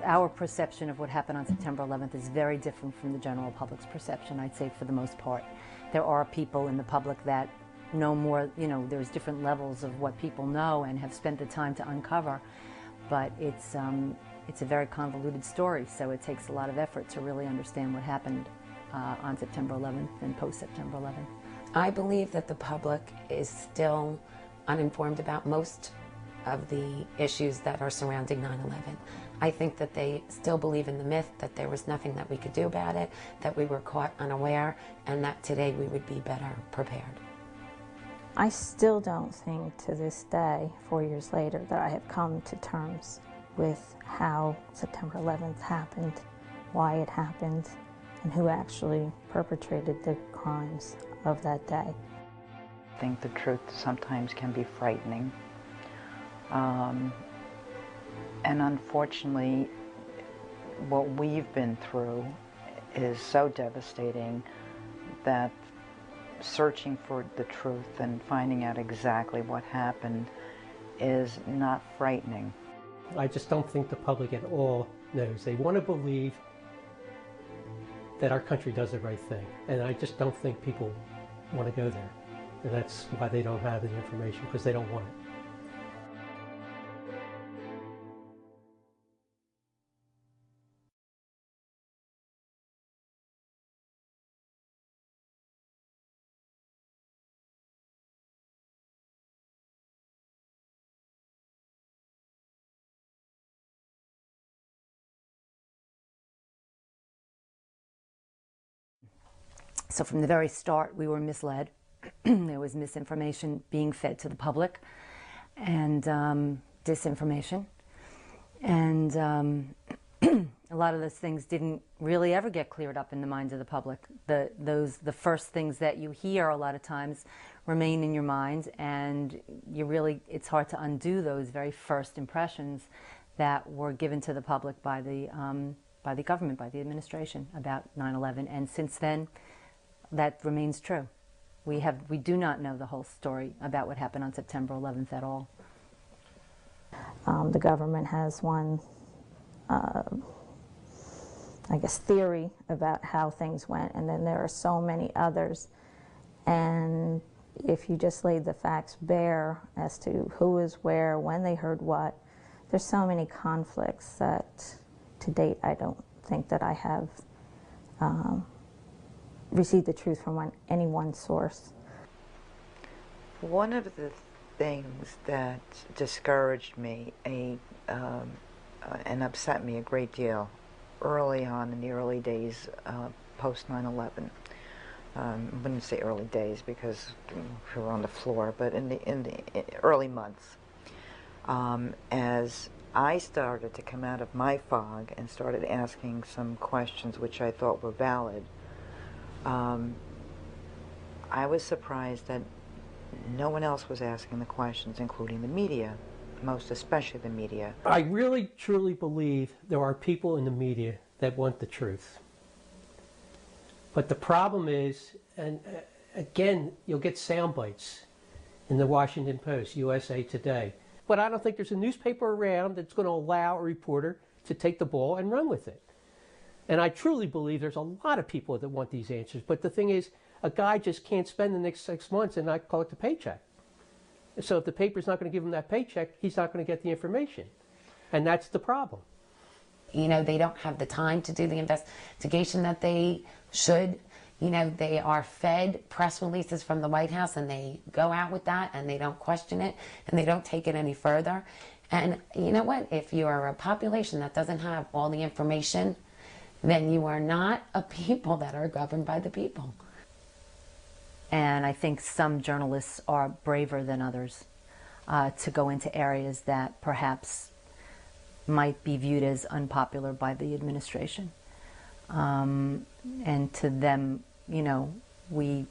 our perception of what happened on September 11th is very different from the general public's perception, I'd say, for the most part. There are people in the public that know more, there's different levels of what people know and have spent the time to uncover, but it's a very convoluted story, so it takes a lot of effort to really understand what happened on September 11th and post-September 11th. I believe that the public is still uninformed about most of the issues that are surrounding 9/11. I think that they still believe in the myth that there was nothing that we could do about it, that we were caught unaware, and that today we would be better prepared. I still don't think to this day, 4 years later, that I have come to terms with how September 11th happened, why it happened, and who actually perpetrated the crimes of that day. I think the truth sometimes can be frightening. And unfortunately, what we've been through is so devastating that searching for the truth and finding out exactly what happened is not frightening. I just don't think the public at all knows. They want to believe that our country does the right thing, and I just don't think people want to go there. And that's why they don't have the information, because they don't want it. So from the very start, we were misled. There was misinformation being fed to the public, and disinformation. And a lot of those things didn't really ever get cleared up in the minds of the public. The first things that you hear a lot of times remain in your mind, and it's hard to undo those very first impressions that were given to the public by the government, by the administration about 9/11. And since then, that remains true. We do not know the whole story about what happened on September 11th at all. The government has one, theory about how things went, and then there are so many others. And if you just laid the facts bare as to who is where, when they heard what, there's so many conflicts that to date I don't think that I have received the truth from any one source. One of the things that discouraged me and upset me a great deal early on in the early days post 9/11, I wouldn't say early days because we were on the floor, but in the early months, as I started to come out of my fog and started asking some questions which I thought were valid, I was surprised that no one else was asking the questions, including the media, most especially the media. I really, truly believe there are people in the media that want the truth. But the problem is, and again, you'll get sound bites in the Washington Post, USA Today. But I don't think there's a newspaper around that's going to allow a reporter to take the ball and run with it. And I truly believe there's a lot of people that want these answers. But the thing is, a guy just can't spend the next 6 months and not collect a paycheck. So if the paper's not going to give him that paycheck, he's not going to get the information. And that's the problem. They don't have the time to do the investigation that they should. They are fed press releases from the White House, and they go out with that, and they don't question it, and they don't take it any further. And you know what? If you are a population that doesn't have all the information, then you are not a people that are governed by the people. And I think some journalists are braver than others to go into areas that perhaps might be viewed as unpopular by the administration. And to them, we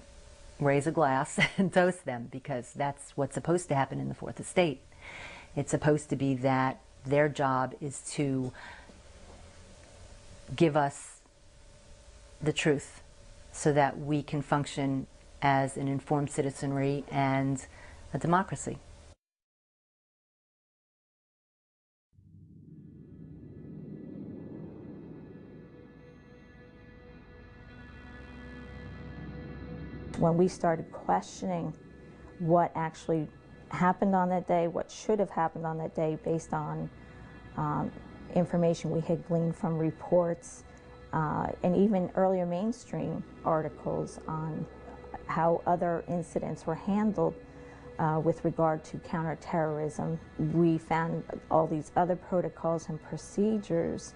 raise a glass and toast them, because that's what's supposed to happen in the Fourth Estate. It's supposed to be that their job is to give us the truth so that we can function as an informed citizenry and a democracy. When we started questioning what actually happened on that day, what should have happened on that day based on information we had gleaned from reports and even earlier mainstream articles on how other incidents were handled with regard to counterterrorism, we found all these other protocols and procedures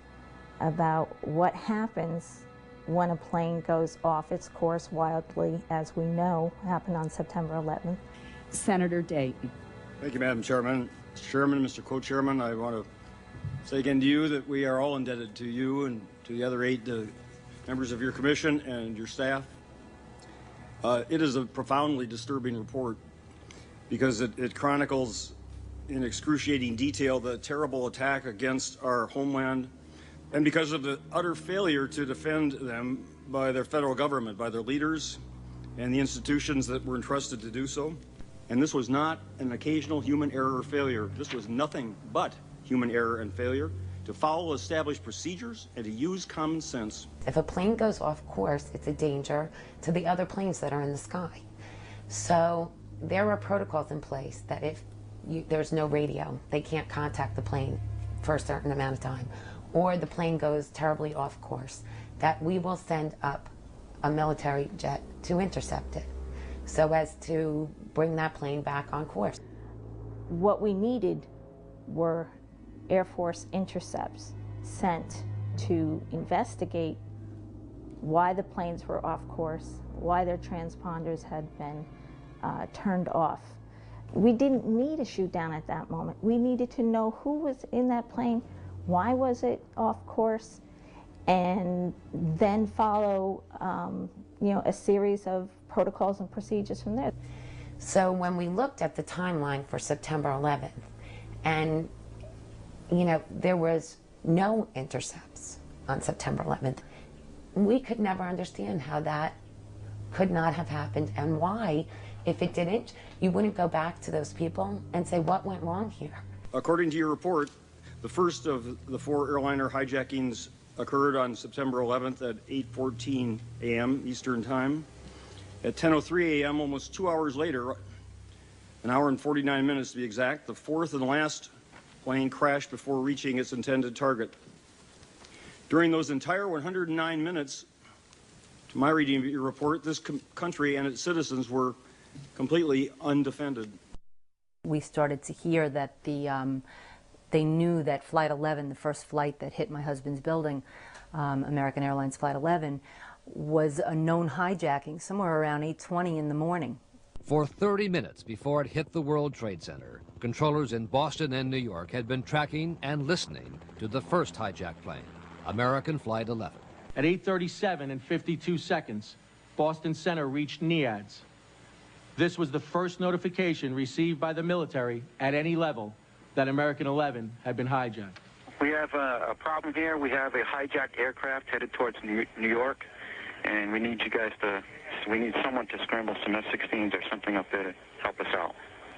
about what happens when a plane goes off its course wildly, as we know happened on September 11th. Senator Dayton. Thank you, Madam Chairman. Mr. Chairman, Mr. Co-Chairman, I want to say again to you that we are all indebted to you and to the other 8 members of your commission and your staff. It is a profoundly disturbing report because it chronicles in excruciating detail the terrible attack against our homeland, and because of the utter failure to defend them by their federal government, by their leaders and the institutions that were entrusted to do so. And this was not an occasional human error or failure. This was nothing but human error and failure to follow established procedures and to use common sense. If a plane goes off course, it's a danger to the other planes that are in the sky. So there are protocols in place that if there's no radio, they can't contact the plane for a certain amount of time, or the plane goes terribly off course, that we will send up a military jet to intercept it so as to bring that plane back on course. What we needed were Air Force intercepts sent to investigate why the planes were off course, why their transponders had been turned off. We didn't need a shoot down at that moment. We needed to know who was in that plane, why was it off course, and then follow a series of protocols and procedures from there. So when we looked at the timeline for September 11th, and there was no intercepts on September 11th, we could never understand how that could not have happened and why, if it didn't, you wouldn't go back to those people and say, what went wrong here? According to your report, the first of the 4 airliner hijackings occurred on September 11th at 8:14 a.m. Eastern Time. At 10:03 a.m., almost 2 hours later, an hour and 49 minutes to be exact, the 4th and last plane crashed before reaching its intended target. During those entire 109 minutes, to my reading of your report, this country and its citizens were completely undefended. We started to hear that they knew that Flight 11, the first flight that hit my husband's building, American Airlines Flight 11, was a known hijacking somewhere around 8:20 in the morning. For 30 minutes before it hit the World Trade Center, controllers in Boston and New York had been tracking and listening to the first hijacked plane, American Flight 11. At 8:37 and 52 seconds, Boston Center reached NEADS. This was the first notification received by the military at any level that American 11 had been hijacked. We have a problem here. We have a hijacked aircraft headed towards New York, and we need you guys we need someone to scramble some F-16s or something up there to help us out.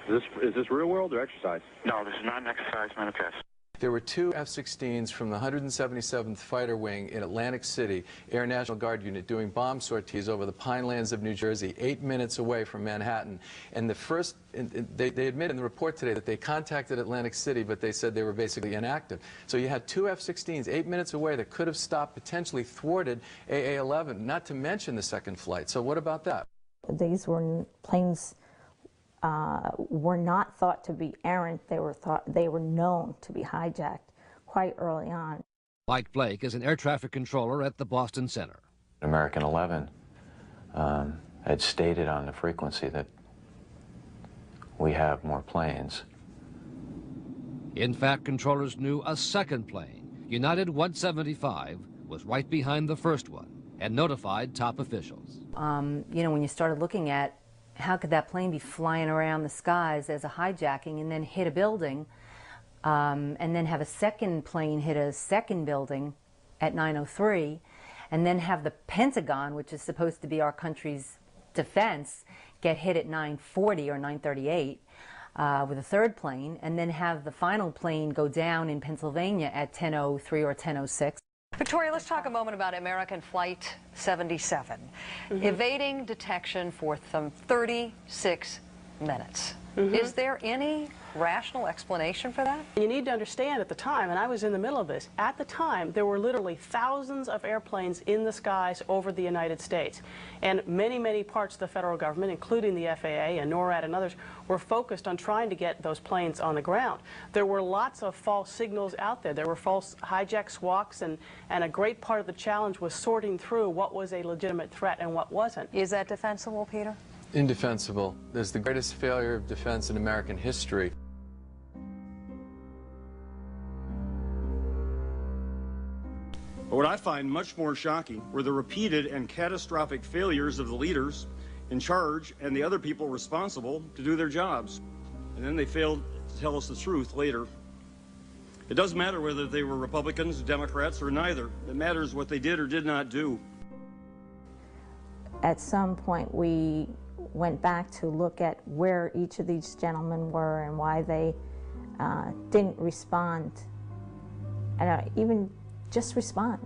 Is this real world or exercise? No, this is not an exercise, not a test. There were 2 F-16s from the 177th Fighter Wing in Atlantic City, Air National Guard unit, doing bomb sorties over the Pinelands of New Jersey, 8 minutes away from Manhattan. And the first, they admit in the report today that they contacted Atlantic City, but they said they were basically inactive. So you had 2 F-16s 8 minutes away that could have stopped, potentially thwarted AA-11, not to mention the second flight. So what about that? These were planes were not thought to be errant. They were known to be hijacked quite early on. Mike Blake is an air traffic controller at the Boston Center. American 11 had stated on the frequency that we have more planes. In fact, controllers knew a second plane, United 175, was right behind the first one and notified top officials. When you started looking at how could that plane be flying around the skies as a hijacking and then hit a building, and then have a second plane hit a second building at 9:03, and then have the Pentagon, which is supposed to be our country's defense, get hit at 9:40 or 9:38 with a third plane, and then have the final plane go down in Pennsylvania at 10:03 or 10:06. Victoria, let's talk a moment about American Flight 77, evading detection for some 36 minutes. Is there any rational explanation for that? You need to understand at the time, and I was in the middle of this, at the time there were literally thousands of airplanes in the skies over the United States. And many, many parts of the federal government, including the FAA and NORAD and others, were focused on trying to get those planes on the ground. There were lots of false signals out there. There were false hijack squawks, and a great part of the challenge was sorting through what was a legitimate threat and what wasn't. Is that defensible, Peter? Indefensible. There's the greatest failure of defense in American history. But what I find much more shocking were the repeated and catastrophic failures of the leaders in charge and the other people responsible to do their jobs. And then they failed to tell us the truth later. It doesn't matter whether they were Republicans, Democrats, or neither. It matters what they did or did not do. At some point, we went back to look at where each of these gentlemen were and why they didn't respond, and even just respond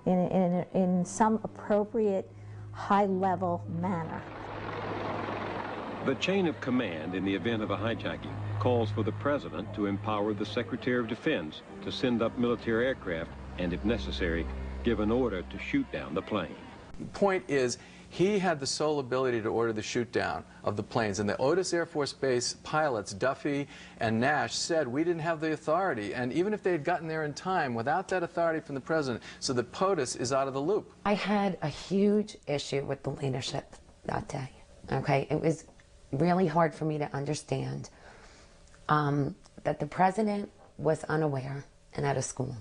in some appropriate, high-level manner. The chain of command in the event of a hijacking calls for the President to empower the Secretary of Defense to send up military aircraft and, if necessary, give an order to shoot down the plane. The point is, he had the sole ability to order the shoot down of the planes, and the Otis Air Force Base pilots, Duffy and Nash, said we didn't have the authority, and even if they had gotten there in time without that authority from the President, so that POTUS is out of the loop. I had a huge issue with the leadership that day, okay? It was really hard for me to understand that the President was unaware and out of school,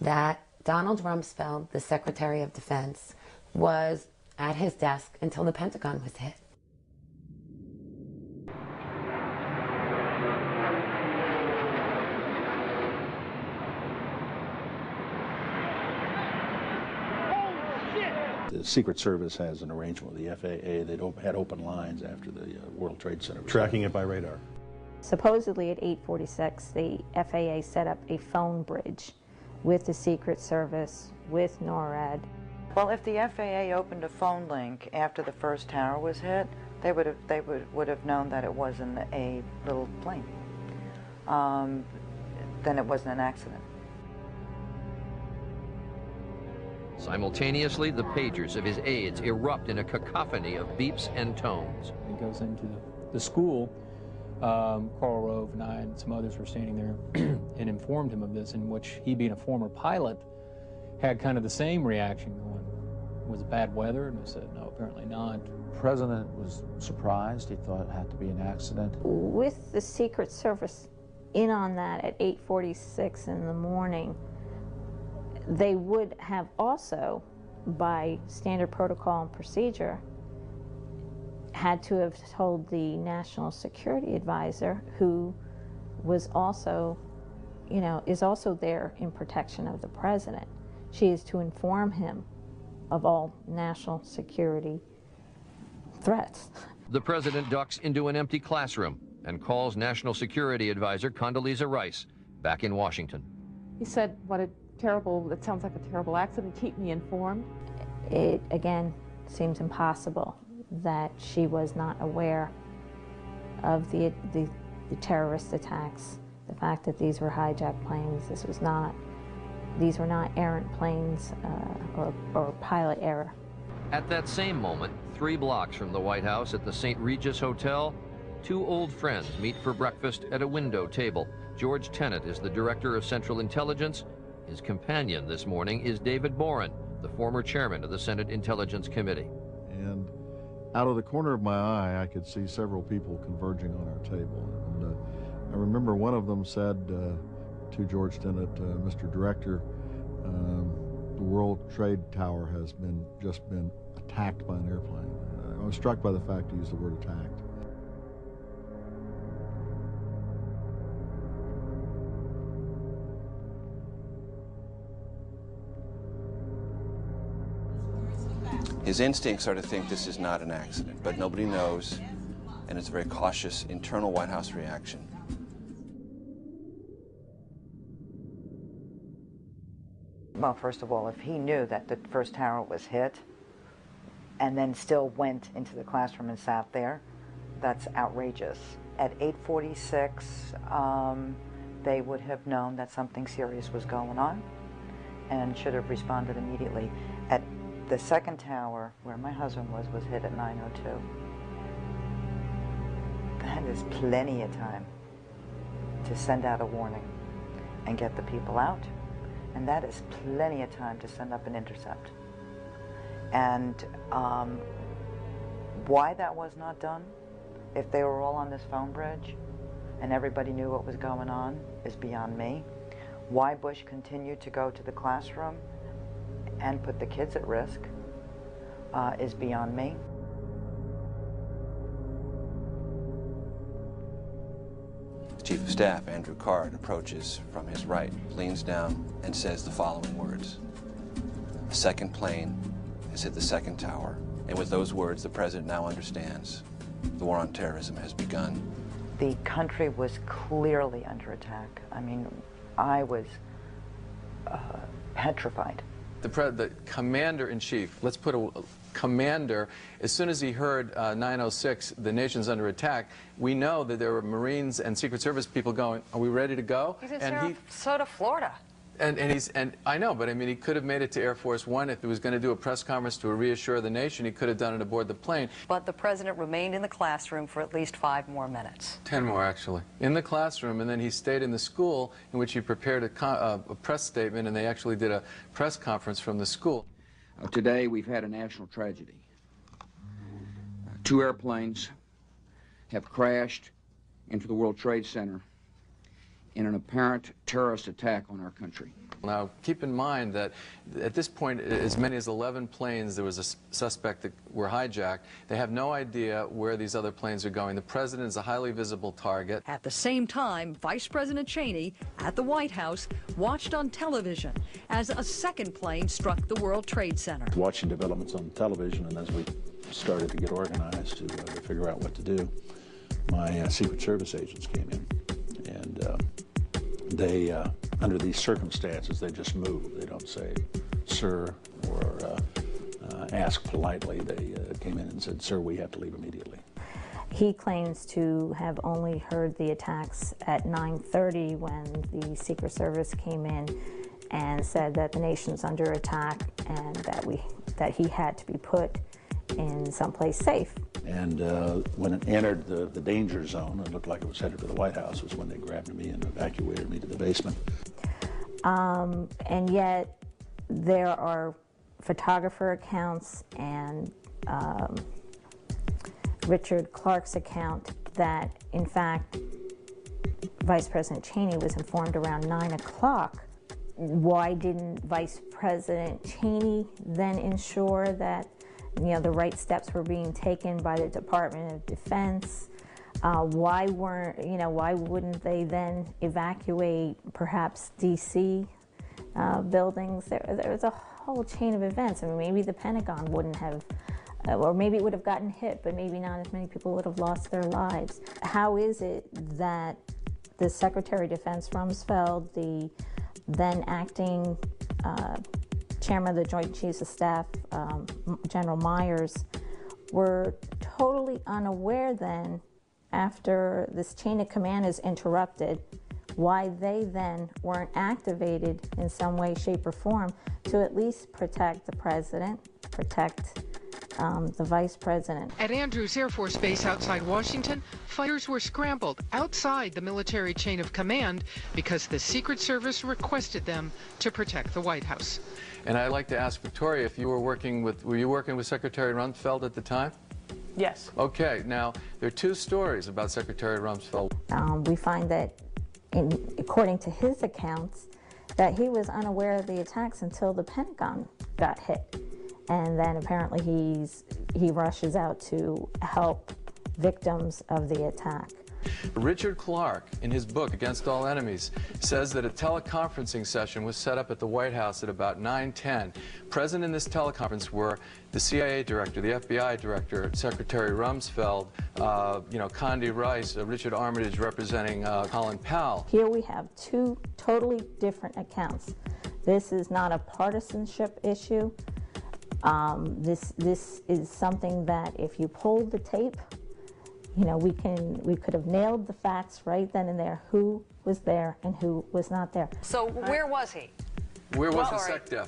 that Donald Rumsfeld, the Secretary of Defense, was at his desk until the Pentagon was hit. The Secret Service has an arrangement with the FAA. They had open lines after the World Trade Center. Tracking it by radar. Supposedly at 8:46, the FAA set up a phone bridge with the Secret Service, with NORAD. Well, if the FAA opened a phone link after the first tower was hit, they would have known that it wasn't a little plane. Then it wasn't an accident. Simultaneously, the pagers of his aides erupt in a cacophony of beeps and tones. He goes into the school. Carl Rove and I and some others were standing there and informed him of this, in which he, being a former pilot, had kind of the same reaction going, was it bad weather? And I said, no, apparently not. The President was surprised. He thought it had to be an accident. With the Secret Service in on that at 8:46 in the morning, they would have also, by standard protocol and procedure, had to have told the National Security Advisor, who was also, is also there in protection of the President. She is to inform him of all national security threats. The President ducks into an empty classroom and calls National Security Advisor Condoleezza Rice back in Washington. He said, it sounds like a terrible accident, keep me informed. It, again, seems impossible that she was not aware of the terrorist attacks, the fact that these were hijacked planes. These were not errant planes or pilot error. At that same moment, 3 blocks from the White House at the St. Regis Hotel, 2 old friends meet for breakfast at a window table. George Tenet is the Director of Central Intelligence. His companion this morning is David Boren, the former chairman of the Senate Intelligence Committee. And out of the corner of my eye, I could see several people converging on our table. And I remember one of them said to George Tenet, Mr. Director, the World Trade Tower has just been attacked by an airplane. I was struck by the fact he used the word attacked. His instincts are to think this is not an accident, but nobody knows, and it's a very cautious internal White House reaction. Well, first of all, if he knew that the first tower was hit and then still went into the classroom and sat there, that's outrageous. At 8:46, they would have known that something serious was going on and should have responded immediately. At the second tower, where my husband was hit at 9:02. That is plenty of time to send out a warning and get the people out. And that is plenty of time to send up an intercept. And why that was not done, if they were all on this phone bridge and everybody knew what was going on, is beyond me. Why Bush continued to go to the classroom and put the kids at risk is beyond me. Chief of Staff Andrew Card approaches from his right, leans down, and says the following words. The second plane has hit the second tower, and with those words, the President now understands the war on terrorism has begun. The country was clearly under attack. I mean, I was petrified. The commander-in-chief, let's put a commander, as soon as he heard 906, the nation's under attack, we know that there were Marines and Secret Service people going, are we ready to go? He's in Sarasota, Florida. And I know, but I mean, he could have made it to Air Force One if he was going to do a press conference to reassure the nation. He could have done it aboard the plane. But the president remained in the classroom for at least 5 more minutes. 10 more, actually. In the classroom, and then he stayed in the school in which he prepared a press statement, and they actually did a press conference from the school. Today, we've had a national tragedy. 2 airplanes have crashed into the World Trade Center in an apparent terrorist attack on our country. Now, keep in mind that at this point, as many as 11 planes, there was a suspect that were hijacked. They have no idea where these other planes are going. The president is a highly visible target. At the same time, Vice President Cheney, at the White House, watched on television as a second plane struck the World Trade Center. Watching developments on television, and as we started to get organized to figure out what to do, my Secret Service agents came in, and they, under these circumstances, they just move. They don't say, sir, or ask politely. They came in and said, sir, we have to leave immediately. He claims to have only heard the attacks at 9:30 when the Secret Service came in and said that the nation's under attack and that he had to be put in someplace safe. And when it entered the danger zone, it looked like it was headed to the White House, was when they grabbed me and evacuated me to the basement. And yet there are photographer accounts and Richard Clark's account that, in fact, Vice President Cheney was informed around 9 o'clock. Why didn't Vice President Cheney then ensure that the right steps were being taken by the Department of Defense? Why wouldn't they then evacuate perhaps D.C. Buildings? There was a whole chain of events. I mean, maybe the Pentagon wouldn't have, or maybe it would have gotten hit, but maybe not as many people would have lost their lives. How is it that the Secretary of Defense Rumsfeld, the then acting Chairman of the Joint Chiefs of Staff, General Myers, were totally unaware then, after this chain of command is interrupted, why they then weren't activated in some way, shape, or form to at least protect the president, protect the vice president. At Andrews Air Force Base outside Washington, fighters were scrambled outside the military chain of command because the Secret Service requested them to protect the White House. And I'd like to ask Victoria if you were working with Secretary Rumsfeld at the time? Yes. Okay, now there are 2 stories about Secretary Rumsfeld. We find that, according to his accounts, that he was unaware of the attacks until the Pentagon got hit. And then apparently he rushes out to help victims of the attack. Richard Clark, in his book, Against All Enemies, says that a teleconferencing session was set up at the White House at about 9:10. Present in this teleconference were the CIA director, the FBI director, Secretary Rumsfeld, Condi Rice, Richard Armitage representing Colin Powell. Here we have 2 totally different accounts. This is not a partisanship issue. This is something that if you pulled the tape, you know, we could have nailed the facts right then and there, who was there and who was not there. So where was he? Where was the SecDef?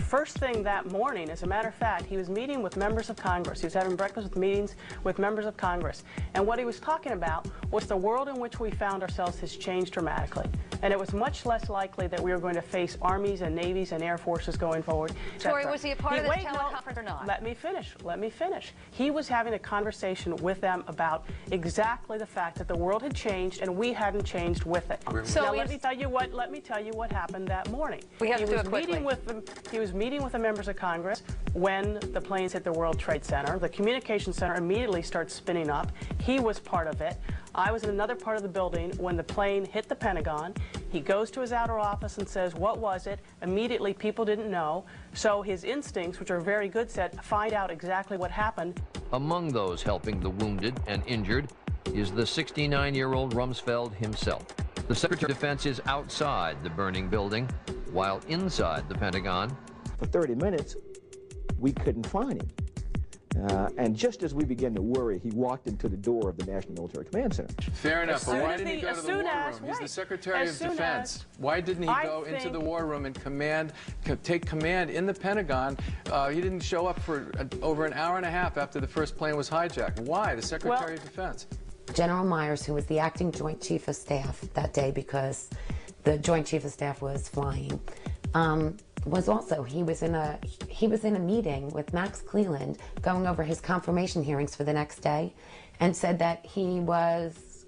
First thing that morning, as a matter of fact, he was meeting with members of Congress. He was having breakfast with members of Congress. And what he was talking about was the world in which we found ourselves has changed dramatically. And it was much less likely that we were going to face armies and navies and air forces going forward. Tori, was he a part of this teleconference or not? Let me finish. He was having a conversation with them about exactly the fact that the world had changed and we hadn't changed with it. So now let me tell you what happened that morning. We have to do it quickly. He was meeting with the members of Congress when the planes hit the World Trade Center. The communication center immediately starts spinning up. He was part of it. I was in another part of the building when the plane hit the Pentagon. He goes to his outer office and says, what was it? Immediately, people didn't know. So his instincts, which are very good, said, find out exactly what happened. Among those helping the wounded and injured is the 69-year-old Rumsfeld himself. The Secretary of Defense is outside the burning building, while inside the Pentagon. For 30 minutes, we couldn't find him. And just as we began to worry, he walked into the door of the National Military Command Center. Fair enough, but why didn't he go to the war room? He's the Secretary of Defense. Why didn't he go into the war room and take command in the Pentagon? He didn't show up for over an hour and a half after the first plane was hijacked. Why? The Secretary of Defense. General Myers, who was the acting Joint Chief of Staff that day because the Joint Chief of Staff was flying, was also, he was in a meeting with Max Cleland going over his confirmation hearings for the next day and said that he was,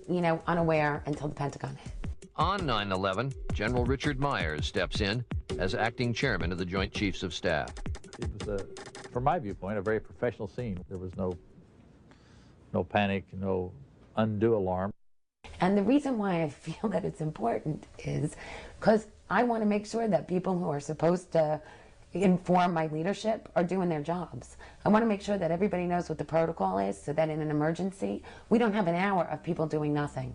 unaware until the Pentagon hit. On 9/11, General Richard Myers steps in as acting chairman of the Joint Chiefs of Staff. It was, from my viewpoint, a very professional scene. There was no panic, no undue alarm. And the reason why I feel that it's important is because I want to make sure that people who are supposed to inform my leadership are doing their jobs. I want to make sure that everybody knows what the protocol is so that in an emergency, we don't have an hour of people doing nothing.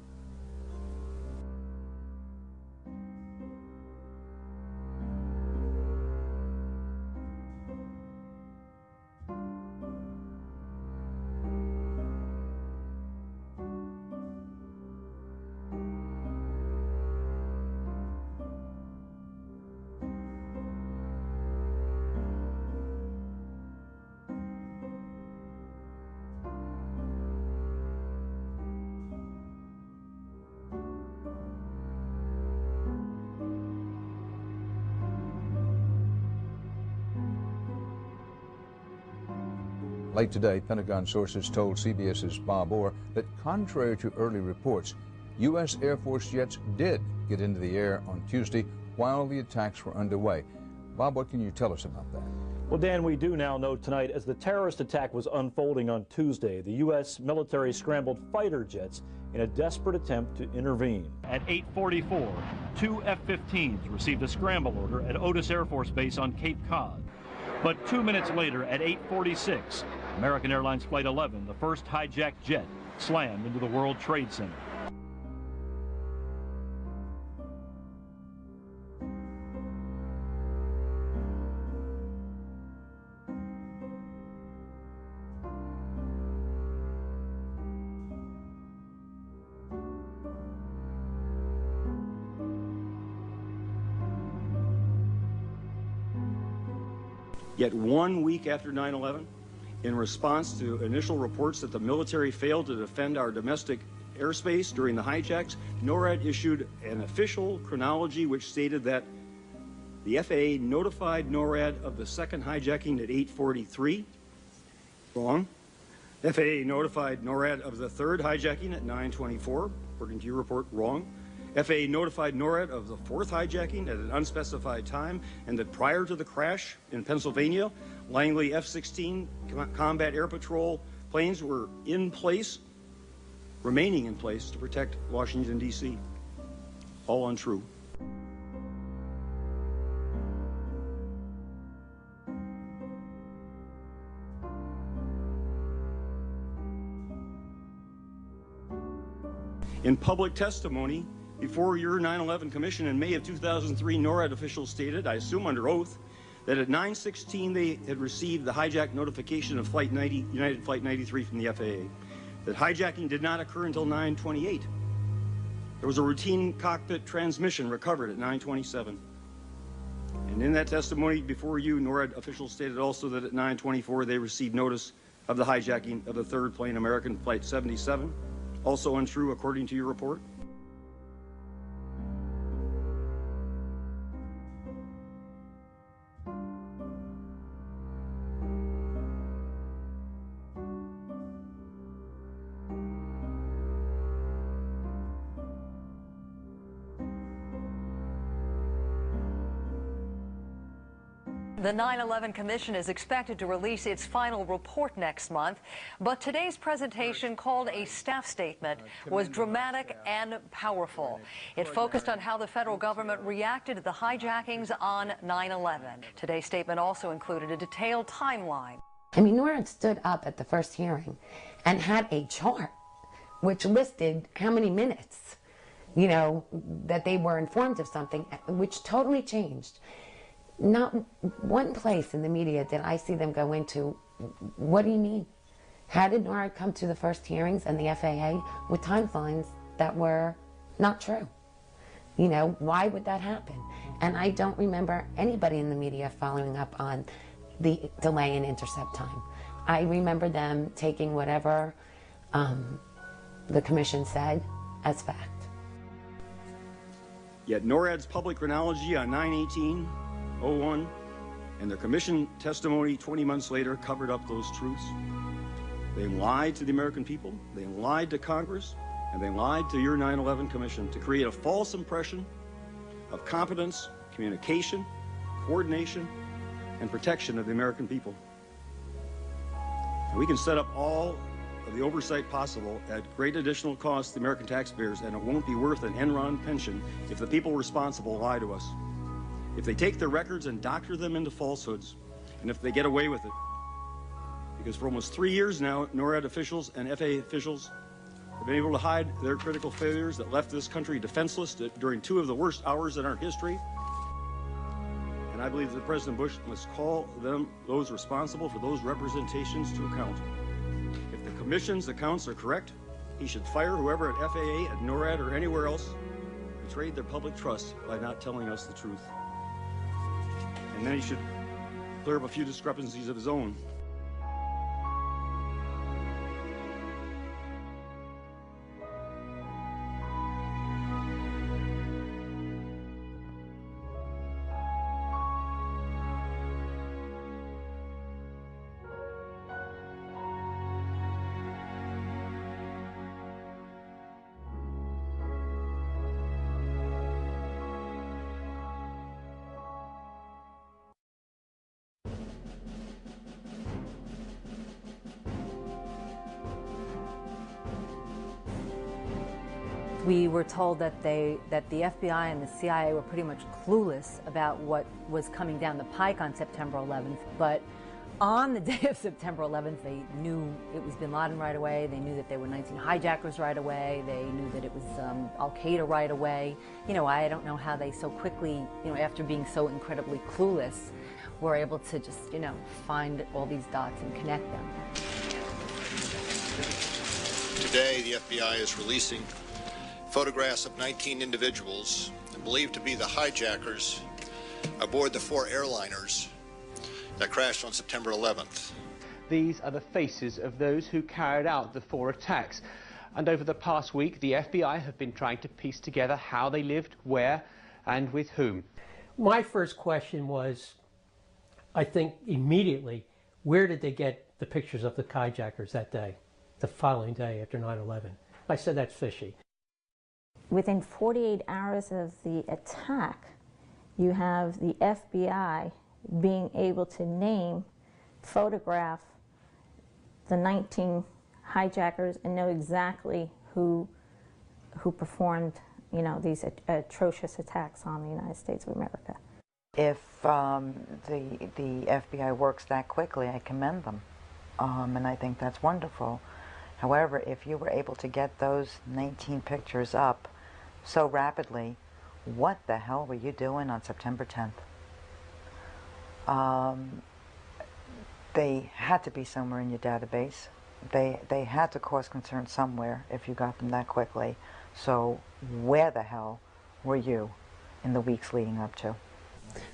Late today, Pentagon sources told CBS's Bob Orr that contrary to early reports, U.S. Air Force jets did get into the air on Tuesday while the attacks were underway. Bob, what can you tell us about that? Well, Dan, we do now know tonight as the terrorist attack was unfolding on Tuesday, the U.S. military scrambled fighter jets in a desperate attempt to intervene. At 8:44, two F-15s received a scramble order at Otis Air Force Base on Cape Cod. But 2 minutes later, at 8:46, American Airlines Flight 11, the first hijacked jet, slammed into the World Trade Center. Yet 1 week after 9/11, in response to initial reports that the military failed to defend our domestic airspace during the hijacks, NORAD issued an official chronology which stated that the FAA notified NORAD of the second hijacking at 8:43. Wrong. FAA notified NORAD of the third hijacking at 9:24. According to your report, wrong. FAA notified NORAD of the fourth hijacking at an unspecified time, and that prior to the crash in Pennsylvania, Langley F-16 Combat Air Patrol planes were in place, remaining in place to protect Washington, D.C. All untrue. In public testimony, before your 9/11 Commission in May of 2003, NORAD officials stated, I assume under oath, that at 9:16 they had received the hijack notification of United Flight 93 from the FAA, that hijacking did not occur until 9:28. There was a routine cockpit transmission recovered at 9:27. And in that testimony before you, NORAD officials stated also that at 9:24 they received notice of the hijacking of the third plane, American Flight 77. Also untrue according to your report. The 9/11 Commission is expected to release its final report next month, but today's presentation, called a staff statement, was dramatic and powerful. It focused on how the federal government reacted to the hijackings on 9/11. Today's statement also included a detailed timeline. I mean, NORAD stood up at the first hearing and had a chart which listed how many minutes, you know, that they were informed of something, which totally changed. Not one place in the media did I see them go into, what do you mean? How did NORAD come to the first hearings and the FAA with timelines that were not true? You know, why would that happen? And I don't remember anybody in the media following up on the delay in intercept time. I remember them taking whatever the commission said as fact. Yet NORAD's public chronology on 9/18/01 and their commission testimony 20 months later covered up those truths. They lied to the American people, they lied to Congress, and they lied to your 9/11 Commission to create a false impression of competence, communication, coordination, and protection of the American people. And we can set up all of the oversight possible at great additional cost to the American taxpayers, and it won't be worth an Enron pension if the people responsible lie to us. If they take their records and doctor them into falsehoods, and if they get away with it. Because for almost 3 years now, NORAD officials and FAA officials have been able to hide their critical failures that left this country defenseless during 2 of the worst hours in our history. And I believe that President Bush must call those responsible for those representations to account. If the Commission's accounts are correct, he should fire whoever at FAA, at NORAD, or anywhere else betrayed their public trust by not telling us the truth. And then he should clear up a few discrepancies of his own. We were told that the FBI and the CIA were pretty much clueless about what was coming down the pike on September 11th, but on the day of September 11th, they knew it was bin Laden right away, they knew that there were 19 hijackers right away, they knew that it was Al-Qaeda right away. You know, I don't know how they so quickly, you know, after being so incredibly clueless, were able to just, you know, find all these dots and connect them. Today, the FBI is releasing photographs of 19 individuals believed to be the hijackers aboard the 4 airliners that crashed on September 11th. These are the faces of those who carried out the 4 attacks. And over the past week, the FBI have been trying to piece together how they lived, where, and with whom. My first question was, I think immediately, where did they get the pictures of the hijackers that day, the following day after 9/11? I said, that's fishy. Within 48 hours of the attack, you have the FBI being able to name, photograph the 19 hijackers and know exactly who performed, you know, these atrocious attacks on the United States of America. If the FBI works that quickly, I commend them, and I think that's wonderful. However, if you were able to get those 19 pictures up so rapidly, what the hell were you doing on September 10th? They had to be somewhere in your database. They had to cause concern somewhere if you got them that quickly. So where the hell were you in the weeks leading up to?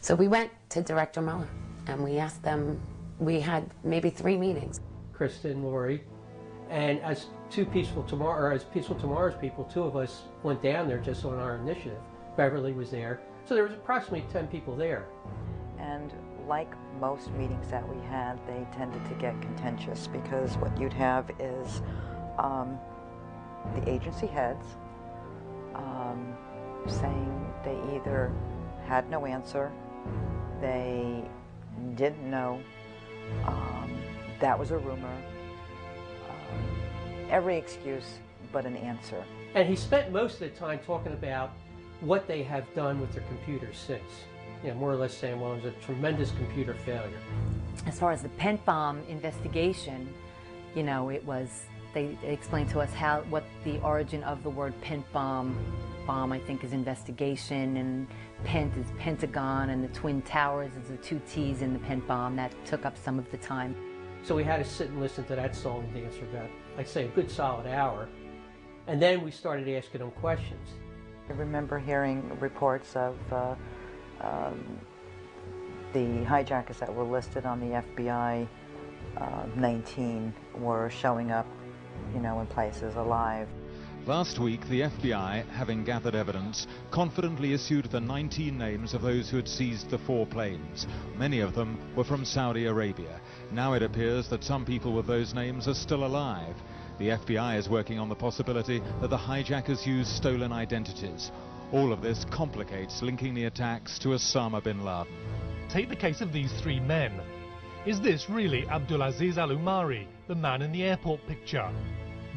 So we went to Director Mueller and we asked them, we had maybe 3 meetings. Kristen, Lori, and as Peaceful Tomorrow's people, 2 of us went down there just on our initiative. Beverly was there. So there was approximately 10 people there. And like most meetings that we had, they tended to get contentious because what you'd have is the agency heads saying they either had no answer, they didn't know, that was a rumor, every excuse but an answer. And he spent most of the time talking about what they have done with their computers since. You know, more or less saying, well, it was a tremendous computer failure. As far as the Pent Bomb investigation, you know, it was, they explained to us what the origin of the word Pent Bomb, I think, is investigation, and Pent is Pentagon, and the Twin Towers is the 2 T's in the Pent Bomb. That took up some of the time. So we had to sit and listen to that song and dance for about, I'd say, a good solid hour. And then we started asking them questions. I remember hearing reports of the hijackers that were listed on the FBI 19 were showing up, you know, in places alive. Last week, the FBI, having gathered evidence, confidently issued the 19 names of those who had seized the 4 planes. Many of them were from Saudi Arabia. Now it appears that some people with those names are still alive. The FBI is working on the possibility that the hijackers used stolen identities. All of this complicates linking the attacks to Osama bin Laden. Take the case of these 3 men. Is this really Abdulaziz Al-Umari, the man in the airport picture?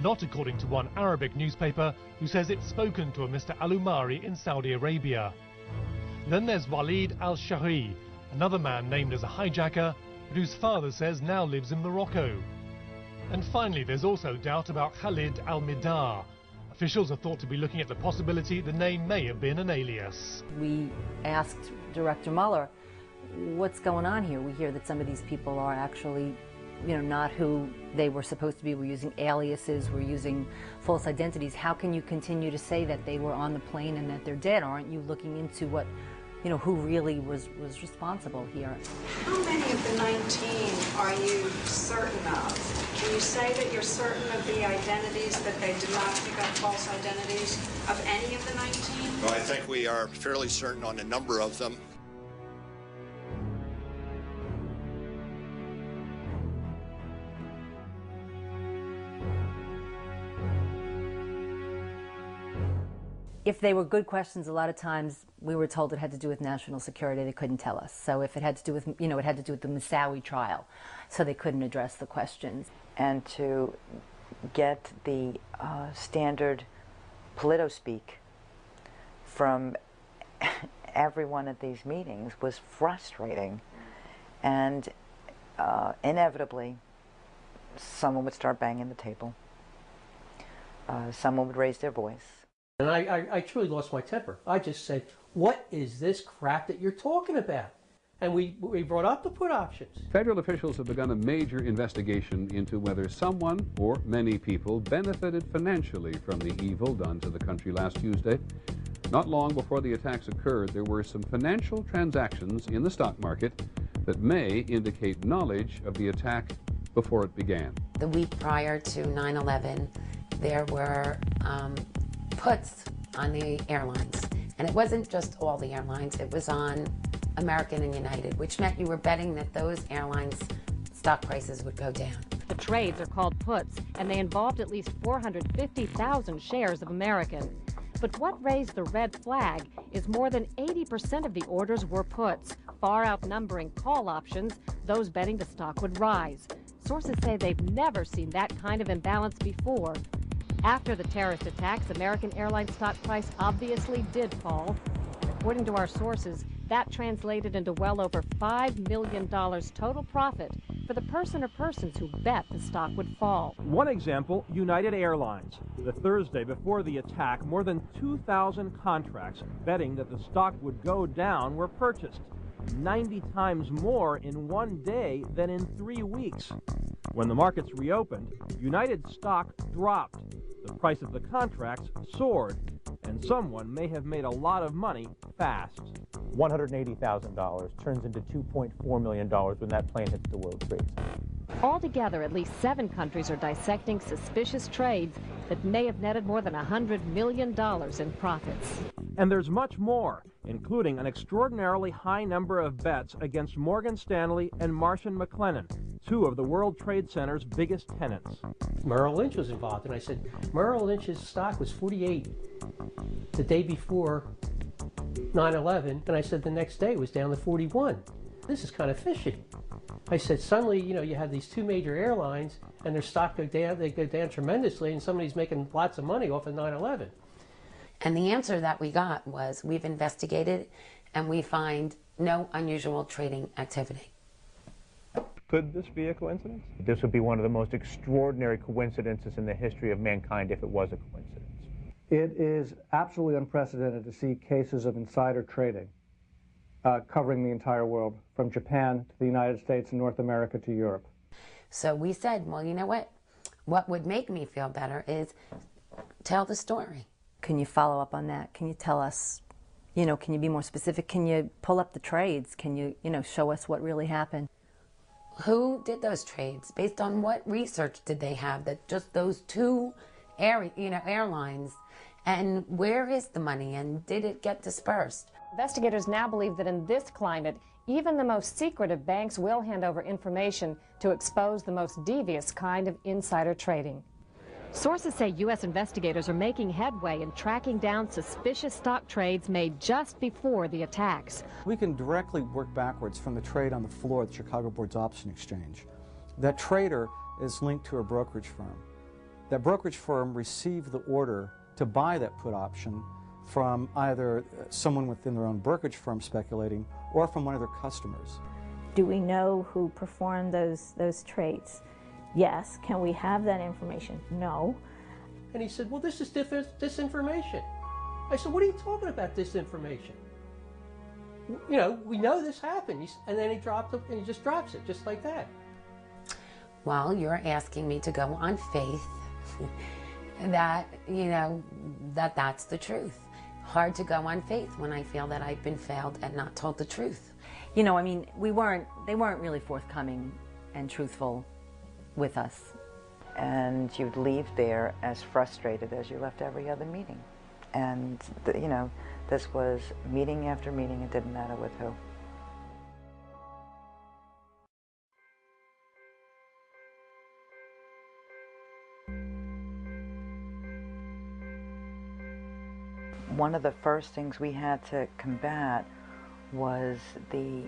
Not according to one Arabic newspaper who says it's spoken to a Mr. Al-Umari in Saudi Arabia. Then there's Walid Al-Shahri, another man named as a hijacker, but whose father says now lives in Morocco. And finally, there's also doubt about Khalid Al-Midar. Officials are thought to be looking at the possibility the name may have been an alias. We asked Director Mueller, what's going on here? We hear that some of these people are actually, you know, not who they were supposed to be. We're using aliases, we're using false identities. How can you continue to say that they were on the plane and that they're dead? Aren't you looking into what, you know, who really was responsible here? How many of the 19 are you certain of? Can you say that you're certain of the identities, that they did not pick up false identities of any of the 19? Well, I think we are fairly certain on a number of them. If they were good questions, a lot of times we were told it had to do with national security. They couldn't tell us. So if it had to do with, you know, it had to do with the Moussaoui trial, so they couldn't address the questions. And to get the standard polito-speak from everyone at these meetings was frustrating. And inevitably, someone would start banging the table. Someone would raise their voice. And I truly lost my temper. I just said, what is this crap that you're talking about? And we brought up the put options. Federal officials have begun a major investigation into whether someone or many people benefited financially from the evil done to the country last Tuesday. Not long before the attacks occurred, there were some financial transactions in the stock market that may indicate knowledge of the attack before it began. The week prior to 9/11, there were puts on the airlines. And it wasn't just all the airlines, it was on American and United, which meant you were betting that those airlines' stock prices would go down. The trades are called puts, and they involved at least 450,000 shares of American. But what raised the red flag is more than 80% of the orders were puts, far outnumbering call options, those betting the stock would rise. Sources say they've never seen that kind of imbalance before. After the terrorist attacks, American Airlines stock price obviously did fall. And according to our sources, that translated into well over $5 million total profit for the person or persons who bet the stock would fall. One example, United Airlines. The Thursday before the attack, more than 2,000 contracts betting that the stock would go down were purchased. 90 times more in one day than in 3 weeks. When the markets reopened, United stock dropped. The price of the contracts soared, and someone may have made a lot of money fast. $180,000 turns into $2.4 million when that plane hits the World Trade Center. Altogether, at least 7 countries are dissecting suspicious trades that may have netted more than $100 million in profits. And there's much more, including an extraordinarily high number of bets against Morgan Stanley and Marsh & McLennan, 2 of the World Trade Center's biggest tenants. Merrill Lynch was involved, and I said, Merrill Lynch's stock was 48 the day before 9/11, and I said the next day it was down to 41. This is kind of fishy. I said, suddenly, you have these 2 major airlines, and their stock go down, they go down tremendously, and somebody's making lots of money off of 9/11. And the answer that we got was, we've investigated, and we find no unusual trading activity. Could this be a coincidence? This would be one of the most extraordinary coincidences in the history of mankind if it was a coincidence. It is absolutely unprecedented to see cases of insider trading covering the entire world, from Japan to the United States and North America to Europe. So we said, well, you know what? What would make me feel better is tell the story. Can you follow up on that? Can you tell us, can you be more specific? Can you pull up the trades? Can you, show us what really happened? Who did those trades? Based on what research did they have that just those 2 airlines? And where is the money, and did it get dispersed? Investigators now believe that in this climate, even the most secretive banks will hand over information to expose the most devious kind of insider trading. Sources say U.S. investigators are making headway in tracking down suspicious stock trades made just before the attacks. We can directly work backwards from the trade on the floor at the Chicago Board's Option Exchange. That trader is linked to a brokerage firm. That brokerage firm received the order to buy that put option from either someone within their own brokerage firm speculating or from one of their customers. Do we know who performed those trades? Yes. Can we have that information? No. And he said, well, this is disinformation. I said, what are you talking about, disinformation? We know this happened. And then he dropped it, and he just drops it, just like that. Well, you're asking me to go on faith that, that's the truth. Hard to go on faith when I feel that I've been failed and not told the truth. They weren't really forthcoming and truthful with us. And you'd leave there as frustrated as you left every other meeting. And, this was meeting after meeting, it didn't matter with who. One of the first things we had to combat was the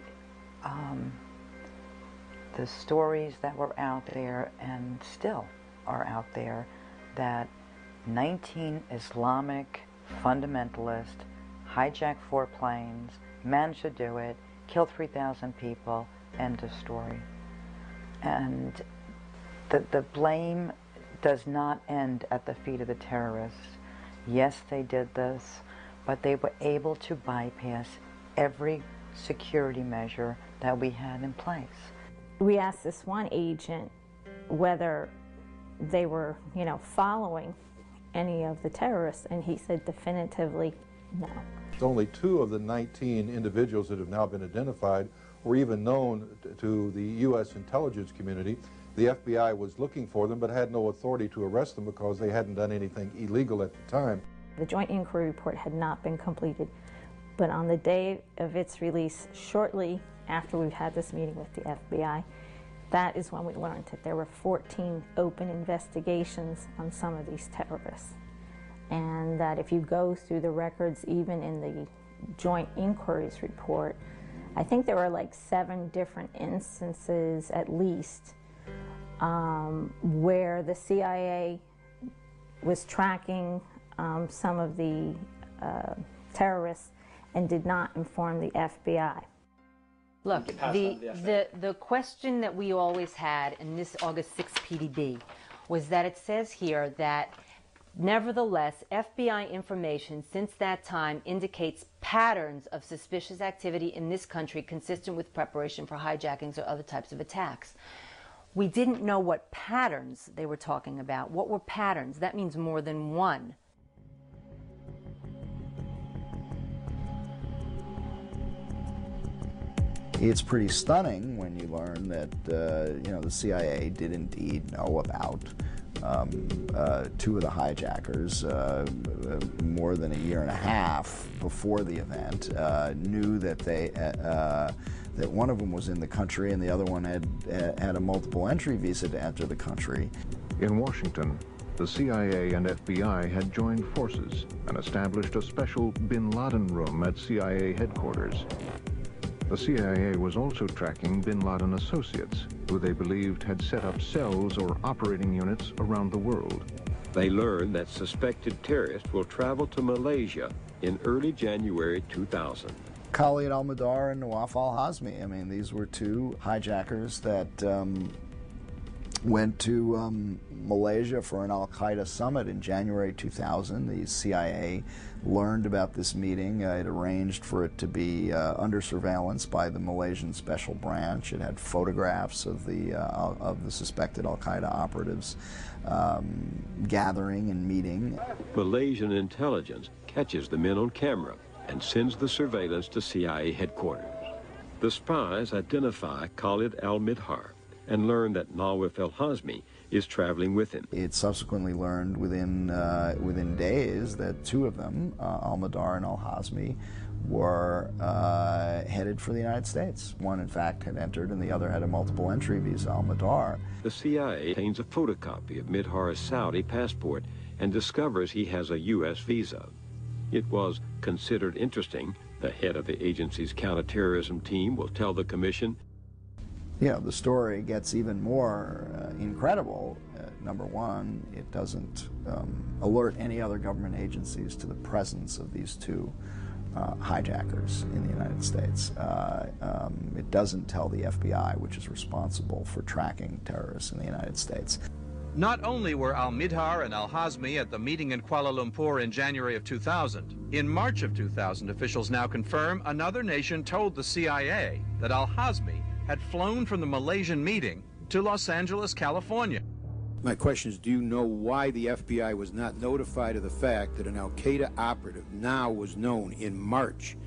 stories that were out there and still are out there that 19 Islamic fundamentalists hijacked 4 planes, managed to do it, killed 3,000 people, end of story. And the blame does not end at the feet of the terrorists. Yes, they did this, but they were able to bypass every security measure that we had in place. We asked this one agent whether they were, following any of the terrorists, and he said definitively no. Only 2 of the 19 individuals that have now been identified were even known to the U.S. intelligence community. The FBI was looking for them but had no authority to arrest them because they hadn't done anything illegal at the time. The joint inquiry report had not been completed, but on the day of its release, shortly after we've had this meeting with the FBI, that is when we learned that there were 14 open investigations on some of these terrorists. And that if you go through the records, even in the joint inquiries report, I think there were like 7 different instances at least where the CIA was tracking some of the terrorists and did not inform the FBI. Look, the question that we always had in this August 6 PDB was that it says here that nevertheless, FBI information since that time indicates patterns of suspicious activity in this country consistent with preparation for hijackings or other types of attacks. We didn't know what patterns they were talking about. What were patterns? That means more than one. It's pretty stunning when you learn that the CIA did indeed know about two of the hijackers more than a year and a half before the event. Knew that that one of them was in the country and the other one had a multiple entry visa to enter the country. In Washington, the CIA and FBI had joined forces and established a special bin Laden room at CIA headquarters. The CIA was also tracking bin Laden associates, who they believed had set up cells or operating units around the world. They learned that suspected terrorists will travel to Malaysia in early January 2000. Khalid al-Mihdhar and Nawaf al-Hazmi. I mean, these were two hijackers that went to Malaysia for an al-Qaeda summit in January 2000. The CIA learned about this meeting. It arranged for it to be under surveillance by the Malaysian Special Branch. It had photographs of the suspected al-Qaeda operatives gathering and meeting. Malaysian intelligence catches the men on camera and sends the surveillance to CIA headquarters. The spies identify Khalid al-Mihdhar and learn that Nawaf al-Hazmi is traveling with him. It subsequently learned within days that two of them, al-Mihdhar and al-Hazmi, were headed for the United States. One, in fact, had entered, and the other had a multiple entry visa, al-Mihdhar. The CIA obtains a photocopy of Mihdhar's Saudi passport and discovers he has a U.S. visa. It was considered interesting. The head of the agency's counterterrorism team will tell the commission, the story gets even more incredible. Number one, it doesn't alert any other government agencies to the presence of these two hijackers in the United States. It doesn't tell the FBI, which is responsible for tracking terrorists in the United States. Not only were al-Mihdhar and al-Hazmi at the meeting in Kuala Lumpur in January of 2000, in March of 2000, officials now confirm another nation told the CIA that al-Hazmi had flown from the Malaysian meeting to Los Angeles, California. My question is, do you know why the FBI was not notified of the fact that an al-Qaeda operative now was known in March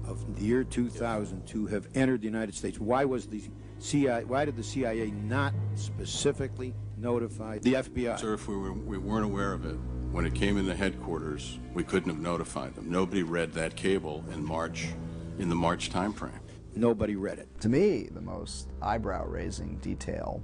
of the year 2000 to have entered the United States? Why was the CIA, why did the CIA not specifically notify the FBI? Sir, if we weren't aware of it, when it came in the headquarters, we couldn't have notified them. Nobody read that cable in the March timeframe. Nobody read it. To me, the most eyebrow-raising detail